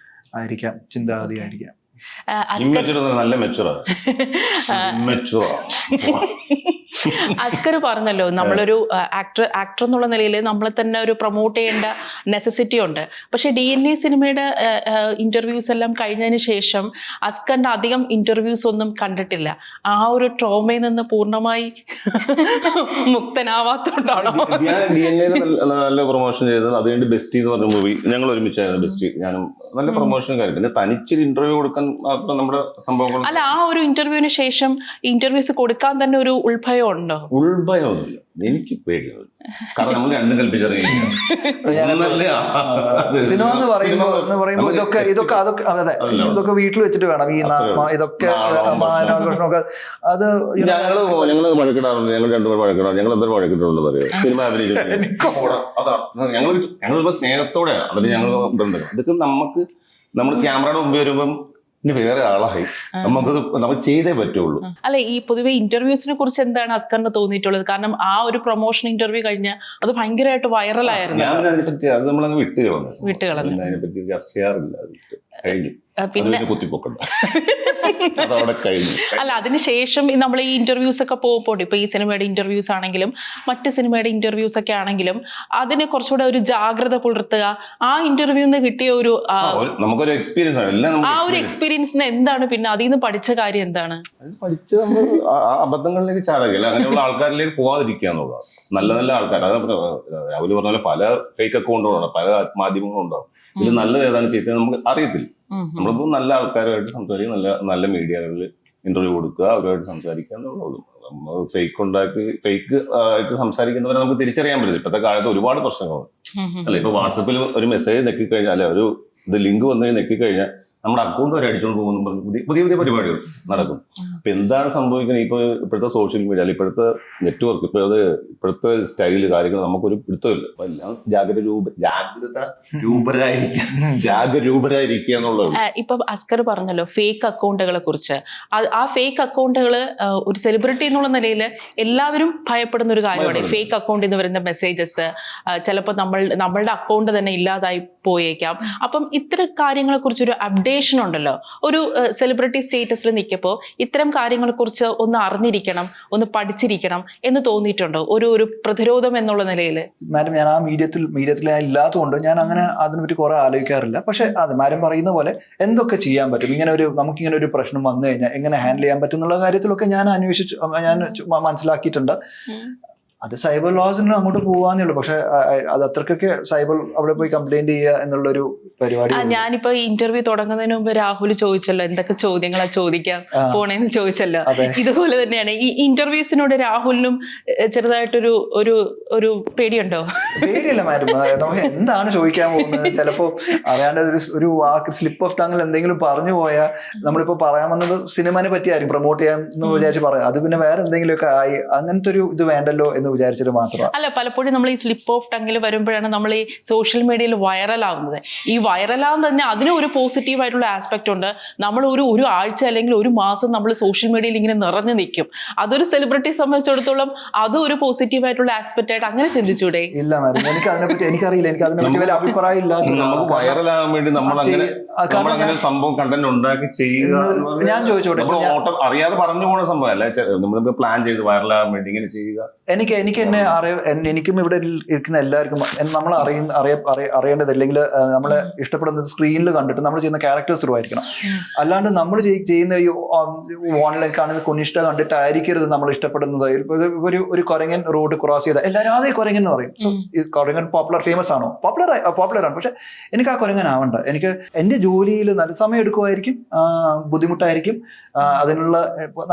ആയിരിക്കാം, ചിന്താഗതി ആയിരിക്കാം. നല്ല മെച്ചുറാണ്. അസ്കർ പറഞ്ഞല്ലോ, നമ്മളൊരു ആക്ടർ എന്നുള്ള നിലയിൽ നമ്മളെ തന്നെ ഒരു പ്രൊമോട്ട് ചെയ്യേണ്ട നെസസിറ്റി ഉണ്ട്. പക്ഷെ DNA സിനിമയുടെ ഇന്റർവ്യൂസ് എല്ലാം കഴിഞ്ഞതിന് ശേഷം അസ്കറിന്റെ അധികം ഇന്റർവ്യൂസ് ഒന്നും കണ്ടിട്ടില്ല. ആ ഒരു ട്രോമയിൽ നിന്ന് പൂർണ്ണമായി മുക്തനാവാത്തോണ്ടാണോ? ഞാൻ DNA നല്ല പ്രൊമോഷൻ ചെയ്തത്. അത് കഴിഞ്ഞ് ബെസ്റ്റ് എന്ന് പറഞ്ഞ മൂവി ഞങ്ങൾ ഒരുമിച്ചായിരുന്നു. ബെസ്റ്റ് ഞാനും നല്ല പ്രൊമോഷൻ കാര്യം. പിന്നെ തനിച്ചൊരു ഇന്റർവ്യൂ കൊടുക്കാൻ മാത്രം നമ്മുടെ സംഭവങ്ങൾ അല്ല. ആ ഒരു ഇന്റർവ്യൂവിന് ശേഷം ഇന്റർവ്യൂസ് കൊടുക്കാൻ തന്നെ ഒരു ഉൾഭയം ഉണ്ടോ? ഉൾഭയമൊന്നുമില്ല, എനിക്ക് പേടിയൊന്നുമില്ല. കാരണം നമ്മൾ രണ്ടും കൽപ്പിച്ചറിയില്ല. സിനിമ എന്ന് പറയുമ്പോൾ ഇതൊക്കെ വീട്ടിൽ വെച്ചിട്ട് വേണം. ഈ ഇതൊക്കെ അത് ഞങ്ങള് വഴക്കിടാറുണ്ട്. ഞങ്ങൾ രണ്ടുപേരും വഴക്കിടാറുണ്ട്. ഞങ്ങൾ എന്തൊരു വഴക്കിട്ടുണ്ടെന്ന് പറയും. സിനിമ അഭിനയിച്ചു ഞങ്ങളിപ്പോ സ്നേഹത്തോടെയാണ് അതിന് ഞങ്ങൾ ഇതുണ്ട്. ഇതൊക്കെ നമ്മൾ ക്യാമറയുടെ മുമ്പ് വരുമ്പം ഇനി വേറെ ആളായി നമ്മൾ ചെയ്തേ പറ്റുള്ളൂ. അല്ലെ, ഈ പൊതുവെ ഇന്റർവ്യൂസിനെ കുറിച്ച് എന്താണ് അസ്കറിന് തോന്നിയിട്ടുള്ളത്? കാരണം ആ ഒരു പ്രൊമോഷൻ ഇന്റർവ്യൂ കഴിഞ്ഞ അത് ഭയങ്കരമായിട്ട് വൈറലായിരുന്നു. ഞാൻ അതിനെപ്പറ്റി അത് നമ്മളങ്ങ് വിട്ടുകളഞ്ഞു. അതിനെപ്പറ്റി ചർച്ച ചെയ്യാറില്ല. കഴിഞ്ഞു. പിന്നെ കുത്തിപ്പൊക്കണ്ട. അതവിടെ കഴിഞ്ഞു. അല്ല, അതിനുശേഷം നമ്മൾ ഈ ഇന്റർവ്യൂസ് ഒക്കെ പോകുമ്പോൾ ഇപ്പൊ ഈ സിനിമയുടെ ഇന്റർവ്യൂസ് ആണെങ്കിലും മറ്റ് സിനിമയുടെ ഇന്റർവ്യൂസ് ഒക്കെ ആണെങ്കിലും അതിനെ കുറച്ചുകൂടെ ഒരു ജാഗ്രത പുലർത്തുക. ആ ഇന്റർവ്യൂന്ന് കിട്ടിയ ഒരു നമുക്കൊരു എക്സ്പീരിയൻസ് ആണ്. ആ ഒരു എക്സ്പീരിയൻസിന് എന്താണ് പിന്നെ അതിൽ നിന്ന് പഠിച്ച കാര്യം എന്താണ്? പഠിച്ച് നമ്മൾ അബദ്ധങ്ങളിലേക്ക് ചാടുകയില്ല. അങ്ങനെയുള്ള ആൾക്കാരിലേക്ക് പോകാതിരിക്കുക എന്നുള്ളതാണ്. നല്ല നല്ല ആൾക്കാർ, അത് രാഹുൽ പറഞ്ഞ പോലെ പല ഫേക്ക് അക്കൗണ്ടുകളുണ്ടാവും, പല മാധ്യമങ്ങളും ഉണ്ടാവും. ഇതിൽ നല്ലത് ഏതാണ് ചെയ്തത് നമുക്ക് അറിയത്തില്ല. നമ്മളിപ്പോൾ നല്ല ആൾക്കാരുമായിട്ട് സംസാരിക്കുക, നല്ല മീഡിയകളിൽ ഇന്റർവ്യൂ കൊടുക്കുക, അവരുമായിട്ട് സംസാരിക്കുക എന്നുള്ളൂ. ഫേക്ക് ആയിട്ട് സംസാരിക്കുന്നവരെ നമുക്ക് തിരിച്ചറിയാൻ പറ്റില്ല. ഇപ്പോഴത്തെ കാലത്ത് ഒരുപാട് പ്രശ്നങ്ങളുണ്ട്. അല്ല, ഇപ്പൊ വാട്സപ്പിൽ ഒരു മെസ്സേജ് നെക്കിക്കഴിഞ്ഞാൽ, അല്ലെ ഒരു ലിങ്ക് വന്ന് നെക്കിക്കഴിഞ്ഞാൽ നമ്മുടെ അക്കൗണ്ട് വരെ അടിച്ചുകൊണ്ട് പോകുന്നു പറഞ്ഞ് പുതിയ പരിപാടികൾ നടക്കും. അപ്പൊ എന്താണ് സംഭവിക്കുന്നത്? ഇപ്പോഴത്തെ സോഷ്യൽ മീഡിയ, അല്ലെങ്കിൽ ഇപ്പോഴത്തെ നെറ്റ്വർക്ക്, ഇപ്പോഴത്തെ സ്റ്റൈല് കാര്യങ്ങൾ നമുക്കൊരു പിടുത്തമില്ല. അപ്പൊ എല്ലാം ജാഗരൂപരായിരിക്കുക എന്നുള്ളത്. ഇപ്പൊ അസ്കർ പറഞ്ഞല്ലോ ഫേക്ക് അക്കൗണ്ടുകളെ കുറിച്ച്. ആ ഫേക്ക് അക്കൗണ്ടുകൾ ഒരു സെലിബ്രിറ്റി എന്നുള്ള നിലയിൽ എല്ലാവരും ഭയപ്പെടുന്ന ഒരു കാര്യമാണ്. ഫേക്ക് അക്കൗണ്ടിൽ നിന്ന് വരുന്ന മെസ്സേജസ് ചിലപ്പോൾ നമ്മളുടെ അക്കൗണ്ട് തന്നെ ഇല്ലാതായി പോയേക്കാം. അപ്പം ഇത്തരം കാര്യങ്ങളെ കുറിച്ചൊരു അപ്ഡേഷൻ ഉണ്ടല്ലോ. ഒരു സെലിബ്രിറ്റി സ്റ്റേറ്റസിൽ നിൽക്കുമ്പോൾ ഇത്തരം കാര്യങ്ങളെ കുറിച്ച് ഒന്ന് അറിഞ്ഞിരിക്കണം, ഒന്ന് പഠിച്ചിരിക്കണം എന്ന് തോന്നിയിട്ടുണ്ടോ ഒരു പ്രതിരോധം എന്നുള്ള നിലയിൽ? മാഡം, ഞാൻ ആ മീഡിയത്തിൽ ഇല്ലാത്തതുകൊണ്ട് ഞാൻ അങ്ങനെ അതിനെപ്പറ്റി കുറെ ആലോചിക്കാറില്ല. പക്ഷെ അത് മാഡം പറയുന്ന പോലെ എന്തൊക്കെ ചെയ്യാൻ പറ്റും, നമുക്കിങ്ങനെ ഒരു പ്രശ്നം വന്നു കഴിഞ്ഞാൽ എങ്ങനെ ഹാൻഡിൽ ചെയ്യാൻ പറ്റും എന്നുള്ള കാര്യത്തിലൊക്കെ ഞാൻ മനസ്സിലാക്കിയിട്ടുണ്ട്. അത് സൈബർ ലോസിന് അങ്ങോട്ട് പോവാന്നേ ഉള്ളൂ. പക്ഷെ അത് അത്രക്കൊക്കെ സൈബർ അവിടെ പോയി കംപ്ലൈന്റ് ചെയ്യുക എന്നുള്ളൊരു പരിപാടി. ഞാനിപ്പോ ഇന്റർവ്യൂ തുടങ്ങുന്നതിന് മുമ്പ് രാഹുൽ ചോദിച്ചല്ലോ എന്തൊക്കെ ചോദ്യങ്ങളാ ചോദിക്കാൻ പോണേന്ന് ചോദിച്ചല്ലോ. ഇതുപോലെ തന്നെയാണ് ഈ ഇന്റർവ്യൂസിനോട് രാഹുലിനും ചെറുതായിട്ടൊരു ഒരു പേടിയുണ്ടോ? പേടിയല്ല മാഡം, നമുക്ക് എന്താണ് ചോദിക്കാൻ പോകുന്നത് ചിലപ്പോ അറിയാണ്ട് ഒരു വാക്ക് സ്ലിപ്പ് ഓഫ് ടങ്ങിൽ എന്തെങ്കിലും പറഞ്ഞു പോയാൽ നമ്മളിപ്പോ പറയാൻ വന്നത് സിനിമനെ പറ്റിയായിരിക്കും, പ്രൊമോട്ട് ചെയ്യാൻ എന്ന് വിചാരിച്ച് പറയാം. അത് പിന്നെ വേറെ എന്തെങ്കിലുമൊക്കെ ആയി അങ്ങനത്തെ ഒരു ഇത് വേണ്ടല്ലോ എന്ന് വിചാരിച്ചിട്ട് മാത്രം. അല്ല, പലപ്പോഴും നമ്മൾ ഈ സ്ലിപ്പ് ഓഫ് ടങ്ങിൽ വരുമ്പോഴാണ് നമ്മൾ ഈ സോഷ്യൽ മീഡിയയിൽ വൈറലാവുന്നത്. ഈ വൈറലാവുന്ന തന്നെ അതിന് ഒരു പോസിറ്റീവ് ആയിട്ടുള്ള ആസ്പെക്ട് ഉണ്ട്. നമ്മൾ ഒരു ആഴ്ച അല്ലെങ്കിൽ ഒരു മാസം നമ്മൾ സോഷ്യൽ മീഡിയയിൽ ഇങ്ങനെ നിറഞ്ഞു നിൽക്കും. അതൊരു സെലിബ്രിറ്റി സംബന്ധിച്ചിടത്തോളം അതും ഒരു പോസിറ്റീവ് ആയിട്ടുള്ള ആസ്പെക്ട് ആയിട്ട് അങ്ങനെ ചിന്തിച്ചൂടെ? ഇല്ല മാഡം, എനിക്ക് അതിനെപ്പറ്റി എനിക്കറിയില്ല. എനിക്ക് അതിനെപ്പറ്റി വലിയ അഭിപ്രായം ഇല്ല. നമുക്ക് വൈറലാകാൻ വേണ്ടി നമ്മളങ്ങനെ സംഭവം കണ്ടന്റ് ഉണ്ടാക്കി ചെയ്യുക. ഞാൻ ചോദിച്ചോട്ടെ, അറിയാതെ പറഞ്ഞു പോണ സംഭവം അല്ല. നമ്മളിപ്പോ പ്ലാൻ ചെയ്ത് വൈറലാകാൻ വേണ്ടി ഇങ്ങനെ ചെയ്യുക. എനിക്ക് എന്നെ എനിക്കും ഇവിടെ ഇരിക്കുന്ന എല്ലാവർക്കും നമ്മൾ അറിയേണ്ടത്, അല്ലെങ്കിൽ നമ്മളെ ഇഷ്ടപ്പെടുന്നത് സ്ക്രീനിൽ കണ്ടിട്ട് നമ്മൾ ചെയ്യുന്ന ക്യാരക്ടേഴ്സ് ത്രൂ ആയിരിക്കണം. അല്ലാണ്ട് നമ്മൾ ചെയ്യുന്ന ഈ ഓൺലൈൻ കാണുന്ന കുനിഷ്ഠ കണ്ടിട്ടായിരിക്കരുത് നമ്മൾ ഇഷ്ടപ്പെടുന്നത്. ഒരു കൊരങ്ങൻ റോഡ് ക്രോസ് ചെയ്ത എല്ലാവരും അതേ കൊരങ്ങൻ എന്ന് പറയും. സോ ഈ കൊരങ്ങൻ ഫേമസ് ആണോ? പോപ്പുലറാണ്. പക്ഷെ എനിക്ക് ആ കൊരങ്ങൻ ആവണ്ട. എനിക്ക് എന്റെ ജോലിയിൽ നല്ല സമയം എടുക്കുമായിരിക്കും, ബുദ്ധിമുട്ടായിരിക്കും, അതിനുള്ള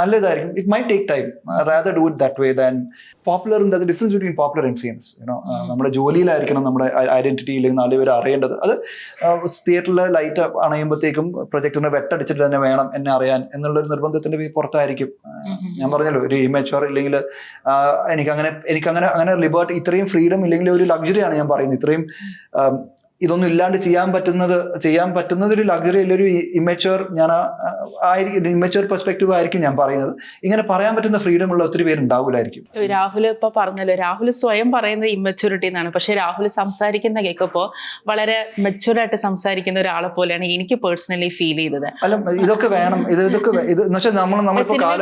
നല്ല ഇതായിരിക്കും. It my take time, rather do it that way than popular പോപ്പുലറും difference between popular and famous. നമ്മുടെ ജോലിയിലായിരിക്കണം നമ്മുടെ ഐഡന്റിറ്റി ഇല്ലെങ്കിൽ 4 പേര് അറിയേണ്ടത്. അത് തിയേറ്ററിൽ ലൈറ്റ് അണയുമ്പോഴത്തേക്കും പ്രൊജക്ടറിനെ വെട്ടടിച്ചിട്ട് തന്നെ വേണം എന്നെ അറിയാൻ എന്നുള്ളൊരു നിർബന്ധത്തിന്റെ പുറത്തായിരിക്കും. ഞാൻ പറഞ്ഞല്ലോ, ഒരു ഇമേച്വർ ഇല്ലെങ്കിൽ എനിക്കങ്ങനെ ലിബർട്ടി, ഇത്രയും ഫ്രീഡം ഇല്ലെങ്കിൽ ഒരു ലക്ഷറിയാണ് ഞാൻ പറയുന്നത്. ഇത്രയും ഇതൊന്നും ഇല്ലാണ്ട് ചെയ്യാൻ പറ്റുന്നത് ഒരു ലക്ഷറി അല്ല, ഒരു ഇമേച്വർ ഇമേച്വർ പെർസ്പെക്റ്റീവ് ആയിരിക്കും ഞാൻ പറയുന്നത്. ഇങ്ങനെ പറയാൻ പറ്റുന്ന ഫ്രീഡം ഉള്ള ഒത്തിരി പേരുണ്ടാവില്ലായിരിക്കും. രാഹുൽ ഇപ്പൊ പറഞ്ഞല്ലോ, രാഹുൽ സ്വയം പറയുന്നത് ഇമ്മച്യൂരിറ്റി എന്നാണ്. പക്ഷെ രാഹുൽ സംസാരിക്കുന്ന കേൾക്കുമ്പോൾ വളരെ മെച്യൂർഡായിട്ട് സംസാരിക്കുന്ന ഒരാളെ പോലെയാണ് എനിക്ക് പേഴ്സണലി ഫീൽ ചെയ്തത്. അല്ല, ഇതൊക്കെ വേണം.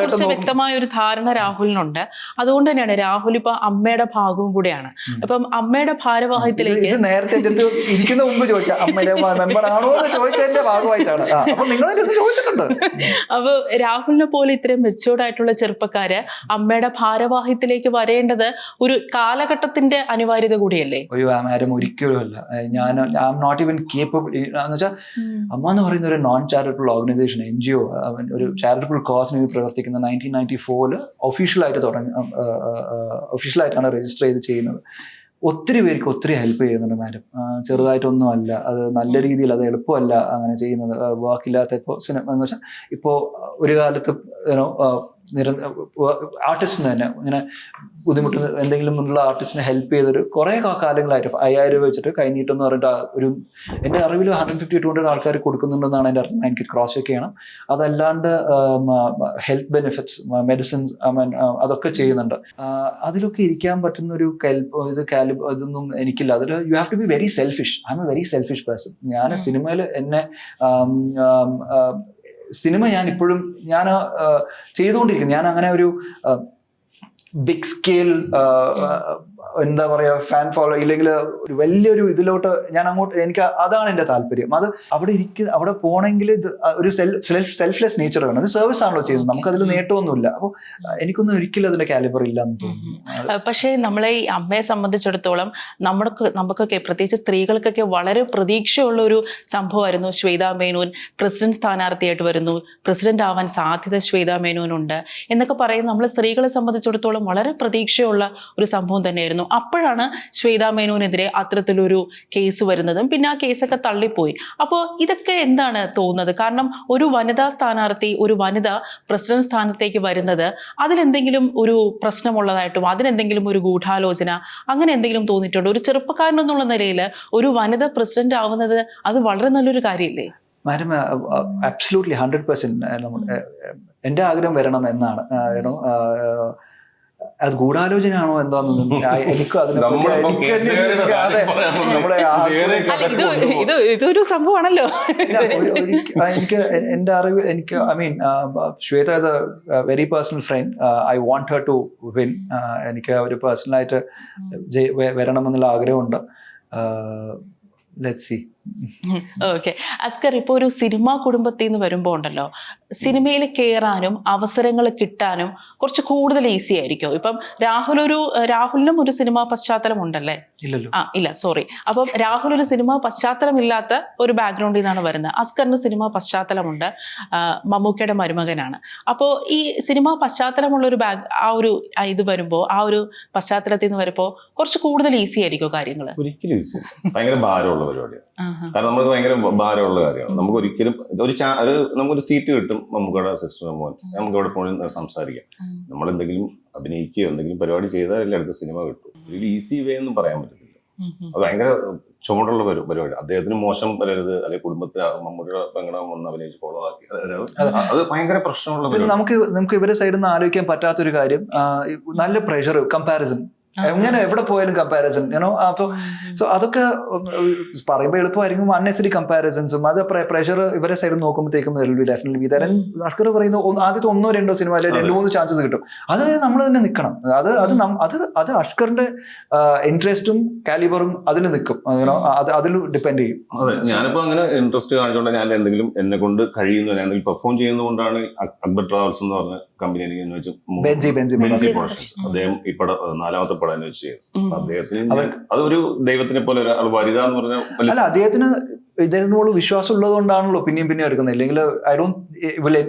കുറിച്ച് വ്യക്തമായ ഒരു ധാരണ രാഹുലിനുണ്ട്. അതുകൊണ്ട് തന്നെയാണ് രാഹുൽ ഇപ്പൊ അമ്മയുടെ ഭാഗവും കൂടെയാണ്. അപ്പം അമ്മയുടെ ഭാരവാഹിത്വത്തിലേക്ക് നേരത്തെ ഇരിക്കുന്ന മുമ്പ് ചോദിക്കാം, അമ്മയുടെ മെമ്പർ ആണോ എന്ന് ചോദിച്ചതിന്റെ ഭാഗമായിട്ടാണ്. അപ്പൊ നിങ്ങൾ ചോദിച്ചിട്ടുണ്ട്. അപ്പൊ രാഹുലിനെ പോലെ ഇത്രയും മെച്ചൂർഡ് ആയിട്ടുള്ള ചെറുപ്പക്കാര് അമ്മയുടെ ഭാരവാഹിത്വത്തിലേക്ക് വരേണ്ടത് ഒരു കാലഘട്ടത്തിന്റെ അനിവാര്യത കൂടിയല്ലേ? അയ്യോ, ആരും ഒരിക്കലും അല്ല. I am not even capable എന്ന് വെച്ചാൽ, അമ്മ എന്ന് പറയുന്ന ഒരു നോൺ ചാരിറ്റബിൾ ഓർഗനൈസേഷൻ, NGO, ഒരു ചാരിറ്റബിൾ കോസിന് വേണ്ടി പ്രവർത്തിക്കുന്ന 1994 ഒഫീഷ്യലായിട്ടാണ് രജിസ്റ്റർ ചെയ്ത് ചെയ്യുന്നത്. ഒത്തിരി പേർക്ക് ഒത്തിരി ഹെൽപ്പ് ചെയ്യുന്നുണ്ട് മാഡം. ചെറുതായിട്ടൊന്നും അല്ല, അത് നല്ല രീതിയിൽ, അത് എളുപ്പമല്ല അങ്ങനെ ചെയ്യുന്നത്. വർക്കില്ലാത്ത ഇപ്പോൾ സിനിമ എന്ന് വെച്ചാൽ ഇപ്പോൾ ഒരു കാലത്ത് ആർട്ടിസ്റ്റിന് തന്നെ ഇങ്ങനെ ബുദ്ധിമുട്ട് എന്തെങ്കിലും ഉള്ള ആർട്ടിസ്റ്റിനെ ഹെൽപ്പ് ചെയ്തൊരു കുറേ കാലങ്ങളായിട്ട് 5000 രൂപ വെച്ചിട്ട് കൈനീട്ടം എന്ന് പറഞ്ഞിട്ട് ഒരു എൻ്റെ അറിവിൽ 150-200 ആൾക്കാർ കൊടുക്കുന്നുണ്ടെന്നാണ് എൻ്റെ അറിവ്. എനിക്ക് ക്രോസ് ചെക്ക് ചെയ്യണം. അതല്ലാണ്ട് ഹെൽത്ത് ബെനിഫിറ്റ്സ്, മെഡിസിൻ, അതൊക്കെ ചെയ്യുന്നുണ്ട്. അതിലൊക്കെ ഇരിക്കാൻ പറ്റുന്ന ഒരു ഇതൊന്നും എനിക്കില്ല. അതിൽ you have to be very selfish. I am a very selfish person. ഞാൻ സിനിമയിൽ സിനിമ ഞാൻ ഇപ്പോഴും ചെയ്തുകൊണ്ടിരിക്കുന്നു. ഞാൻ അങ്ങനെ ഒരു ബിഗ് സ്കെയിൽ എന്താ പറയാ ഫാൻ ഫോളോ ഇല്ലെങ്കിൽ ഒരു വലിയൊരു ഇതിലോട്ട് ഞാൻ അങ്ങോട്ട്, എനിക്ക് അതാണ് എൻ്റെ താല്പര്യം. അത് അവിടെ പോകണമെങ്കിൽ ഒരു സെൽഫ്ലെസ് നേച്ചർ വേണം. ഒരു സർവീസ് ആണല്ലോ ചെയ്യുന്നത്, നമുക്കതിൽ നേട്ടമൊന്നുമില്ല. അപ്പോൾ എനിക്കൊന്നും ഒരിക്കലും അതിന്റെ കാലിബർ ഇല്ല എന്ന് തോന്നുന്നു. പക്ഷേ നമ്മളെ ഈ അമ്മയെ സംബന്ധിച്ചിടത്തോളം നമുക്കൊക്കെ പ്രത്യേകിച്ച് സ്ത്രീകൾക്കൊക്കെ വളരെ പ്രതീക്ഷയുള്ള ഒരു സംഭവമായിരുന്നു. ശ്വേതാ മേനോൻ പ്രസിഡന്റ് സ്ഥാനാർത്ഥിയായിട്ട് വരുന്നു, പ്രസിഡന്റ് ആവാൻ സാധ്യത ശ്വേതാ മേനോനുണ്ട് എന്നൊക്കെ പറയുന്ന നമ്മൾ സ്ത്രീകളെ സംബന്ധിച്ചിടത്തോളം വളരെ പ്രതീക്ഷയുള്ള ഒരു സംഭവം തന്നെയായിരുന്നു. അപ്പോഴാണ് ശ്വേതാ മേനോനെതിരെ അത്തരത്തിലൊരു കേസ് വരുന്നതും പിന്നെ ആ കേസൊക്കെ തള്ളിപ്പോയി. അപ്പോൾ ഇതൊക്കെ എന്താണ് തോന്നുന്നത്? കാരണം ഒരു വനിതാ സ്ഥാനാർത്ഥി, ഒരു വനിത പ്രസിഡന്റ് സ്ഥാനത്തേക്ക് വരുന്നത് അതിലെന്തെങ്കിലും ഒരു പ്രശ്നമുള്ളതായിട്ടും അതിനെന്തെങ്കിലും ഒരു ഗൂഢാലോചന അങ്ങനെ എന്തെങ്കിലും തോന്നിയിട്ടുണ്ടോ? ഒരു ചെറുപ്പക്കാരനെന്നുള്ള നിലയിൽ ഒരു വനിത പ്രസിഡന്റ് ആവുന്നത് അത് വളരെ നല്ലൊരു കാര്യമില്ലേ? മാഡം, അബ്സല്യൂട്ട്ലി 100% എൻ്റെ ആഗ്രഹം വരണം എന്നാണ്. അത് ഗൂഢാലോചനയാണോ എന്താണെന്നൊന്നും എനിക്കും ഇതൊരു സംഭവമാണല്ലോ. എനിക്ക് എൻ്റെ അറിവ് Shweta as a very personal friend, I want her to win. എനിക്ക് ഒരു പേഴ്സണലായിട്ട് വരണമെന്നുള്ള ആഗ്രഹമുണ്ട്. Let's see. ഓക്കെ, അസ്കർ, ഇപ്പോൾ ഒരു സിനിമാ കുടുംബത്തിൽ നിന്ന് വരുമ്പോൾ ഉണ്ടല്ലോ, സിനിമയിൽ കയറാനും അവസരങ്ങൾ കിട്ടാനും കുറച്ച് കൂടുതൽ ഈസി ആയിരിക്കും. ഇപ്പം രാഹുലിനും ഒരു സിനിമാ പശ്ചാത്തലം ഉണ്ടല്ലേ? ഇല്ല, സോറി. അപ്പം രാഹുൽ ഒരു സിനിമാ പശ്ചാത്തലമില്ലാത്ത ഒരു ബാക്ക്ഗ്രൗണ്ടിൽ നിന്നാണ് വരുന്നത്. അസ്കറിന് സിനിമാ പശ്ചാത്തലമുണ്ട്, മമ്മൂക്കയുടെ മരുമകനാണ്. അപ്പോൾ ഈ സിനിമാ പശ്ചാത്തലമുള്ള ഒരു ഇത് വരുമ്പോൾ, ആ ഒരു പശ്ചാത്തലത്തിൽ നിന്ന് വരുമ്പോൾ കുറച്ച് കൂടുതൽ ഈസി ആയിരിക്കും കാര്യങ്ങൾ? ഒരിക്കലും ഈസി, ഭയങ്കര ഭാരമുള്ള പരിപാടിയാണ്. കാരണം നമുക്ക് ഭയങ്കര ഭാരമുള്ള കാര്യമാണ്. നമുക്ക് ഒരിക്കലും നമുക്കൊരു സീറ്റ് കിട്ടും, നമുക്കവിടെ സിസ്റ്റർ മോൻ, നമുക്ക് അവിടെ പോയി സംസാരിക്കാം. നമ്മളെന്തെങ്കിലും അഭിനയിക്കുകയോ എന്തെങ്കിലും പരിപാടി ചെയ്താൽ എല്ലായിടത്തും സിനിമ കിട്ടും. ഒരു ഈസി വേ എന്ന് പറയാൻ പറ്റത്തില്ല. അത് ഭയങ്കര ചുമടുള്ള പരിപാടി. അദ്ദേഹത്തിന് മോശം വരരുത്, അല്ലെങ്കിൽ കുടുംബത്തിൽ മമ്മൂട്ടിയുടെ പെങ്ങടം വന്ന് അഭിനയിച്ച് ഫോളോ ആക്കി, അത് ഭയങ്കര പ്രശ്നമുള്ള പരിപാടി. നമുക്ക് ഇവരുടെ സൈഡിൽ നിന്ന് ആലോചിക്കാൻ പറ്റാത്തൊരു കാര്യം, നല്ല പ്രഷർ, കമ്പാരിസൺ, എങ്ങനെ എവിടെ പോയാലും കമ്പാരിസൺ, അപ്പൊ സോ അതൊക്കെ പറയുമ്പോൾ എളുപ്പമായിരിക്കും. അൺനെസറി കമ്പാരിസൺസും അത് പ്രഷർ ഇവരെ സൈഡിൽ നോക്കുമ്പോഴത്തേക്കും ഡെഫിനറ്റ്ലി തരാൻ അഷ്കർ പറയുന്ന ആദ്യത്തെ 1-2 സിനിമ അല്ലെങ്കിൽ 2-3 ചാൻസസ് കിട്ടും. അത് നമ്മൾ തന്നെ നിൽക്കണം. അത് അഷ്കറിന്റെ ഇൻട്രസ്റ്റും കാലിബറും അതിൽ നിൽക്കും, അതിൽ ഡിപ്പെൻഡ് ചെയ്യും. അതെ, ഞാനിപ്പോ അങ്ങനെ ഇൻട്രസ്റ്റ് കാണിച്ചുകൊണ്ട് ഞാൻ എന്തെങ്കിലും എന്നെ കൊണ്ട് കഴിയുന്നു, ഞാൻ എന്തെങ്കിലും പെർഫോം ചെയ്യുന്നതുകൊണ്ടാണ് അക്ബർ ട്രാവൽസ് എന്ന് പറഞ്ഞ കമ്പനി എനിക്ക് വെച്ച് ബെൻസി പ്രൊഡക്ഷൻസ്, അദ്ദേഹം ഈ പടം 4ാമത്തെ പടം എന്ന് വെച്ച് ചെയ്തു. അദ്ദേഹത്തിന് അതൊരു ദൈവത്തിനെ പോലെ വനിത എന്ന് പറഞ്ഞ അദ്ദേഹത്തിന് ഇതിനോട് വിശ്വാസം ഉള്ളത് കൊണ്ടാണല്ലോ പിന്നെയും എടുക്കുന്നത്. ഇല്ലെങ്കിൽ ഐ ഡോണ്ട്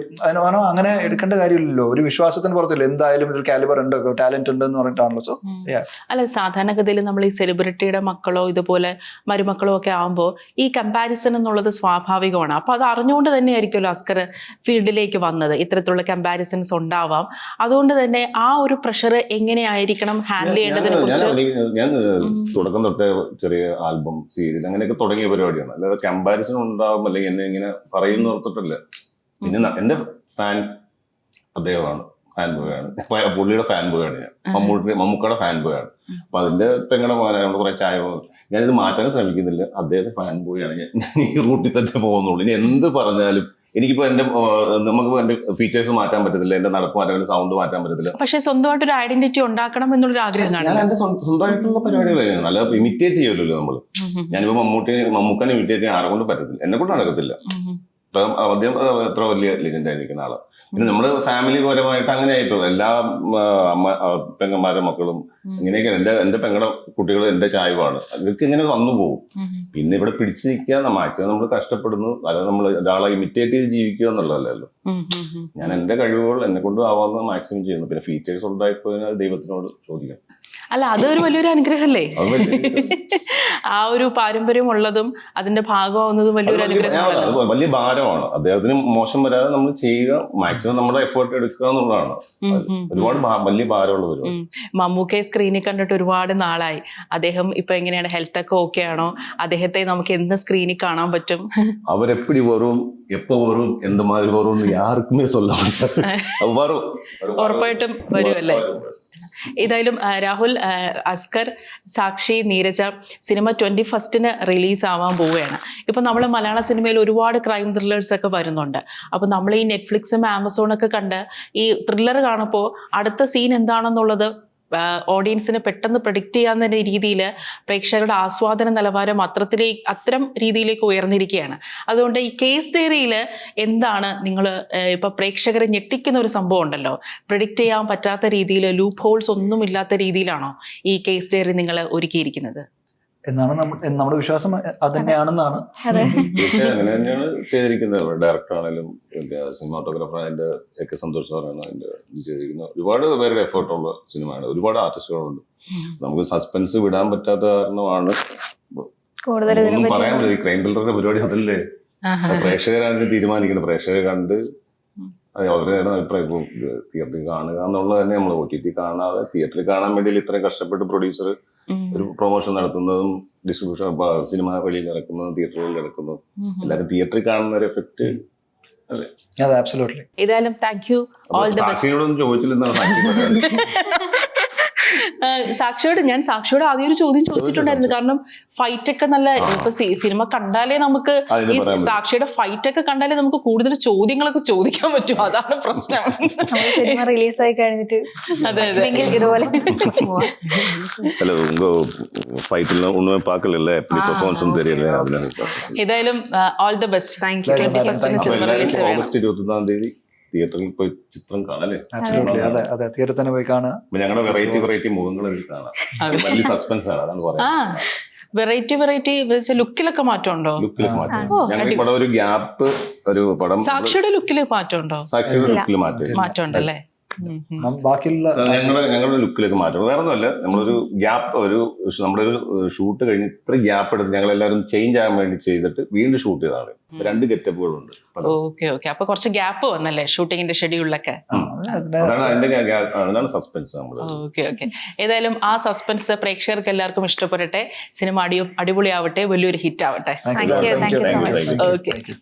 അങ്ങനെ എടുക്കേണ്ട കാര്യമില്ലല്ലോ. ഒരു വിശ്വാസത്തിന് പുറത്തില്ല, എന്തായാലും ഇതിൽ കാലിബർ ഉണ്ട്, ടാലന്റ് ഉണ്ട് എന്ന് പറഞ്ഞിട്ടാണല്ലോ. സോ അല്ല, സാധാരണഗതിയിൽ നമ്മൾ ഈ സെലിബ്രിറ്റിയുടെ മക്കളോ ഇതുപോലെ മരുമക്കളോ ഒക്കെ ആകുമ്പോൾ ഈ കമ്പാരിസൺ എന്നുള്ളത് സ്വാഭാവികമാണ്. അപ്പൊ അത് അറിഞ്ഞുകൊണ്ട് തന്നെ ആയിരിക്കുമല്ലോ അസ്കർ ഫീൽഡിലേക്ക് വന്നത്. ഇത്തരത്തിലുള്ള കമ്പാരിസൺസ് ഉണ്ടാവാം. അതുകൊണ്ട് തന്നെ ആ ഒരു പ്രഷർ എങ്ങനെയായിരിക്കണം ഹാൻഡിൽ ചെയ്യേണ്ടതിനെ കുറിച്ച് ഞാൻ തുടക്കം തൊട്ടേ ചെറിയ ആൽബം, സീരിയൽ അങ്ങനെയൊക്കെ തുടങ്ങിയ പരിപാടിയാണ്. അല്ലാതെ കമ്പാരിസൺ ഉണ്ടാവും അല്ലെങ്കിൽ എന്നെ ഇങ്ങനെ പറയുന്ന ഓർത്തിട്ടല്ല. പിന്നെ എന്റെ ഫാൻ അദ്ദേഹമാണ്, ഫാൻ ബോയാണ്, പുള്ളിയുടെ ഫാൻ ബോയാണ് ഞാൻ, മമ്മൂക്കയുടെ ഫാൻ ബോയാണ്. അപ്പൊ അതിന്റെ പെങ്ങളുടെ മോനാണ് കുറെ ചായ. ഞാനിത് മാറ്റാൻ ശ്രമിക്കുന്നില്ല, അദ്ദേഹത്തെ ഫാൻ ബോയാണ് ഞാൻ. ഈ റൂട്ടിൽ തന്നെ പോകുന്നുള്ളൂ. ഇനി എന്ത് പറഞ്ഞാലും എനിക്കിപ്പോ നമുക്ക് എന്റെ ഫീച്ചേഴ്സ് മാറ്റാൻ പറ്റത്തില്ല, എന്റെ നടപ്പ് മാറ്റാൻ പറ്റില്ല, സൗണ്ട് മാറ്റാൻ പറ്റത്തില്ല. പക്ഷെ സ്വന്തമായിട്ട് ഒരു ഐഡന്റിറ്റി ഉണ്ടാക്കണം എന്നുള്ളൊരു ആഗ്രഹം ഞാൻ എന്റെ സ്വന്തമായിട്ടുള്ള പരിപാടികളാണ്. അല്ല ഇമിറ്റേറ്റ് ചെയ്യുമല്ലോ നമ്മള്. ഞാനിപ്പോ മമ്മൂക്കനെ ഇമിറ്റേറ്റ് ചെയ്യാൻ ആരെ കൊണ്ട് പറ്റത്തില്ല, എന്നെ കൊണ്ട് നടക്കത്തില്ല. അദ്ദേഹം എത്ര വലിയ ലെജൻഡ് ആയിരിക്കുന്ന ആളാണ്. പിന്നെ നമ്മുടെ ഫാമിലി പരമായിട്ട് അങ്ങനെ ആയിപ്പോ എല്ലാ പെങ്ങന്മാരുടെ മക്കളും ഇങ്ങനെയൊക്കെ എന്റെ പെങ്ങളുടെ കുട്ടികൾ എന്റെ ചായവാണ്. ഇതൊക്കെ ഇങ്ങനെ വന്നു പോകും. പിന്നെ ഇവിടെ പിടിച്ചു നിൽക്കുക, മാക്സിമം നമ്മൾ കഷ്ടപ്പെടുന്നു. അല്ലാതെ നമ്മൾ ഒരാളെ ഇമിറ്റേറ്റ് ചെയ്ത് ജീവിക്കുക എന്നുള്ളതല്ലല്ലോ. ഞാൻ എന്റെ കഴിവുകൾ എന്നെ കൊണ്ട് ആവാവുന്ന മാക്സിമം ചെയ്യുന്നു. പിന്നെ ഫീച്ചേഴ്സ് ഉണ്ടായപ്പോ ദൈവത്തിനോട് ചോദിക്കാം. അല്ല, അതൊരു വലിയൊരു അനുഗ്രഹമല്ലേ? ആ ഒരു പാരമ്പര്യം ഉള്ളതും അതിന്റെ ഭാഗമാവുന്നതും വലിയൊരു അനുഗ്രഹം, വലിയ ഭാരമാണ്. അദ്ദേഹത്തിന് മോശം വരാതെ നമ്മൾ ചെയ്യുക, മാക്സിമം നമ്മുടെ എഫേർട്ട് എടുക്കുക എന്നുള്ളതാണ്. ഒരുപാട് വലിയ ഭാരമുള്ള പരിപാടി. മമ്മൂക്കയെ സ്ക്രീനിൽ കണ്ടിട്ട് ഒരുപാട് നാളായി. അദ്ദേഹം ഇപ്പൊ എങ്ങനെയാണ്, ഹെൽത്ത് ഒക്കെ ഓക്കെ ആണോ? അദ്ദേഹത്തെ നമുക്ക് എന്ന് സ്ക്രീനിൽ കാണാൻ പറ്റും? അവരെപ്പടി വരും, എപ്പോ വരും, എന്ത് മാതിരി വരും യാർക്കുമേ സൊല്ലാൻ. ഉറപ്പായിട്ടും വരുമല്ലേ? ഏതായാലും രാഹുൽ, അസ്കർ, സാക്ഷി, നീരജ സിനിമ 21 റിലീസ് ആവാൻ പോവുകയാണ്. ഇപ്പൊ നമ്മൾ മലയാള സിനിമയിൽ ഒരുപാട് ക്രൈം ത്രില്ലേഴ്സ് ഒക്കെ വരുന്നുണ്ട്. അപ്പൊ നമ്മൾ ഈ നെറ്റ്ഫ്ലിക്സും ആമസോണൊക്കെ കണ്ട് ഈ ത്രില്ലർ കാണുമ്പോൾ അടുത്ത സീൻ എന്താണെന്നുള്ളത് ഓഡിയൻസിന് പെട്ടെന്ന് പ്രഡിക്റ്റ് ചെയ്യാവുന്ന രീതിയിൽ പ്രേക്ഷകരുടെ ആസ്വാദന നിലവാരം അത്തരം രീതിയിലേക്ക് ഉയർന്നിരിക്കുകയാണ്. അതുകൊണ്ട് ഈ കേസ് ഡയറിയിൽ എന്താണ് നിങ്ങൾ ഇപ്പൊ പ്രേക്ഷകരെ ഞെട്ടിക്കുന്ന ഒരു സംഭവം ഉണ്ടല്ലോ, പ്രഡിക്റ്റ് ചെയ്യാൻ പറ്റാത്ത രീതിയിൽ, ലൂപ്പ് ഹോൾസ് ഒന്നും ഇല്ലാത്ത രീതിയിലാണോ ഈ കേസ് ഡയറി നിങ്ങൾ ഒരുക്കിയിരിക്കുന്നത് എന്നാണ് നമ്മുടെ വിശ്വാസം. അത് തന്നെയാണെന്നാണ്. അങ്ങനെ തന്നെയാണ് ചെയ്തിരിക്കുന്നത്. ഡയറക്ടർ ആണെങ്കിലും സിനിമാറ്റോഗ്രാഫർ അതിന്റെ ഒക്കെ സന്തോഷ് സാറാണ് അതിന്റെ ചെയ്തിരിക്കുന്നത്. ഒരുപാട് പേരുടെ എഫേർട്ടുള്ള സിനിമയാണ്. ഒരുപാട് ആർട്ടിസ്റ്റുകളുണ്ട്. നമുക്ക് സസ്പെൻസ് വിടാൻ പറ്റാത്ത കാരണമാണ് ഒന്നും പറയാൻ പറ്റില്ല. ഈ ക്രൈം ത്രില്ലറുടെ പരിപാടി അതല്ലേ, പ്രേക്ഷകരാണ് തീരുമാനിക്കുന്നത്. പ്രേക്ഷകർ കണ്ട് അവരുടെ അഭിപ്രായം. ഇപ്പോൾ തിയേറ്ററിൽ കാണുക എന്നുള്ളത് തന്നെ നമ്മൾ OTT കാണാതെ തിയേറ്ററിൽ കാണാൻ വേണ്ടി ഇത്രയും കഷ്ടപ്പെട്ട് പ്രൊഡ്യൂസർ ഒരു പ്രൊമോഷൻ നടത്തുന്നതും ഡിസ്ട്രിബ്യൂഷൻ സിനിമ വെളിയിൽ നടക്കുന്നതും തിയേറ്ററുകളിൽ നടക്കുന്നതും എല്ലാവരും തിയേറ്ററിൽ കാണുന്ന ഒരു എഫക്ട് അല്ലേ? ഏതായാലും thank you, all the best. സാക്ഷിയോടൊന്നും ചോദിച്ചില്ലെന്നാണ് ഞാൻ സാക്ഷിയോട് ആദ്യം ഒരു ചോദ്യം ചോദിച്ചിട്ടുണ്ടായിരുന്നു. കാരണം ഫൈറ്റ് ഒക്കെ നല്ല, ഇപ്പൊ സിനിമ കണ്ടാലേ നമുക്ക് ഈ സാക്ഷിയുടെ ഫൈറ്റ് ഒക്കെ കണ്ടാലേ നമുക്ക് കൂടുതൽ ചോദ്യങ്ങളൊക്കെ ചോദിക്കാൻ പറ്റും. അതാണ് പ്രശ്നം. സിനിമ റിലീസായി കഴിഞ്ഞിട്ട് അതെ ഇതുപോലെ ഏതായാലും all the best. Thank you. 21 cinema release ചെയ്യണം. ഓഗസ്റ്റ് 21 തിയേറ്ററിൽ പോയി ചിത്രം കാണാല്ലേ? അതെ, തിയേറ്ററിൽ തന്നെ പോയി കാണുക. ഞങ്ങളുടെ വെറൈറ്റി മുഖങ്ങൾ കാണാം. വലിയ സസ്പെൻസ് ആണ്, അതാണ് പറയുന്നത്. വെറൈറ്റി ലുക്കിലൊക്കെ മാറ്റമുണ്ടോ? ലുക്കിലൊക്കെ മാറ്റം. ഞങ്ങൾ പടം ഒരു ഗ്യാപ്പ്, ഒരു പടം സാക്ഷിയുടെ ലുക്കില് മാറ്റമുണ്ടോ? സാക്ഷിയുടെ ലുക്കിൽ മാറ്റമുണ്ടല്ലേ? ബാക്കിയുള്ള ഞങ്ങളുടെ ലുക്കിലേക്ക് മാറ്റം വേറെ ഒന്നുമല്ല. നമ്മളൊരു ഗ്യാപ്പ്, നമ്മുടെ ഒരു ഷൂട്ട് കഴിഞ്ഞ് ഇത്ര ഗ്യാപ്പ് എടുത്ത് ഞങ്ങൾ എല്ലാവരും ചേഞ്ച് ആകാൻ വേണ്ടി ചെയ്തിട്ട് വീണ്ടും ഷൂട്ട് ചെയ്തതാണ്. 2 ഗെറ്റപ്പുകളുണ്ട്. ഓക്കെ. അപ്പൊ കുറച്ച് ഗ്യാപ്പ് വന്നല്ലേ ഷൂട്ടിങ്ങിന്റെ ഷെഡ്യൂളിലൊക്കെ? അതിനാണ് സസ്പെൻസ് നമ്മൾ. ഓക്കെ. ഏതായാലും ആ സസ്പെൻസ് പ്രേക്ഷകർക്ക് എല്ലാവർക്കും ഇഷ്ടപ്പെടട്ടെ. സിനിമ അടിപൊളിയാവട്ടെ, വലിയൊരു ഹിറ്റ് ആവട്ടെ. Thank you so much. Okay.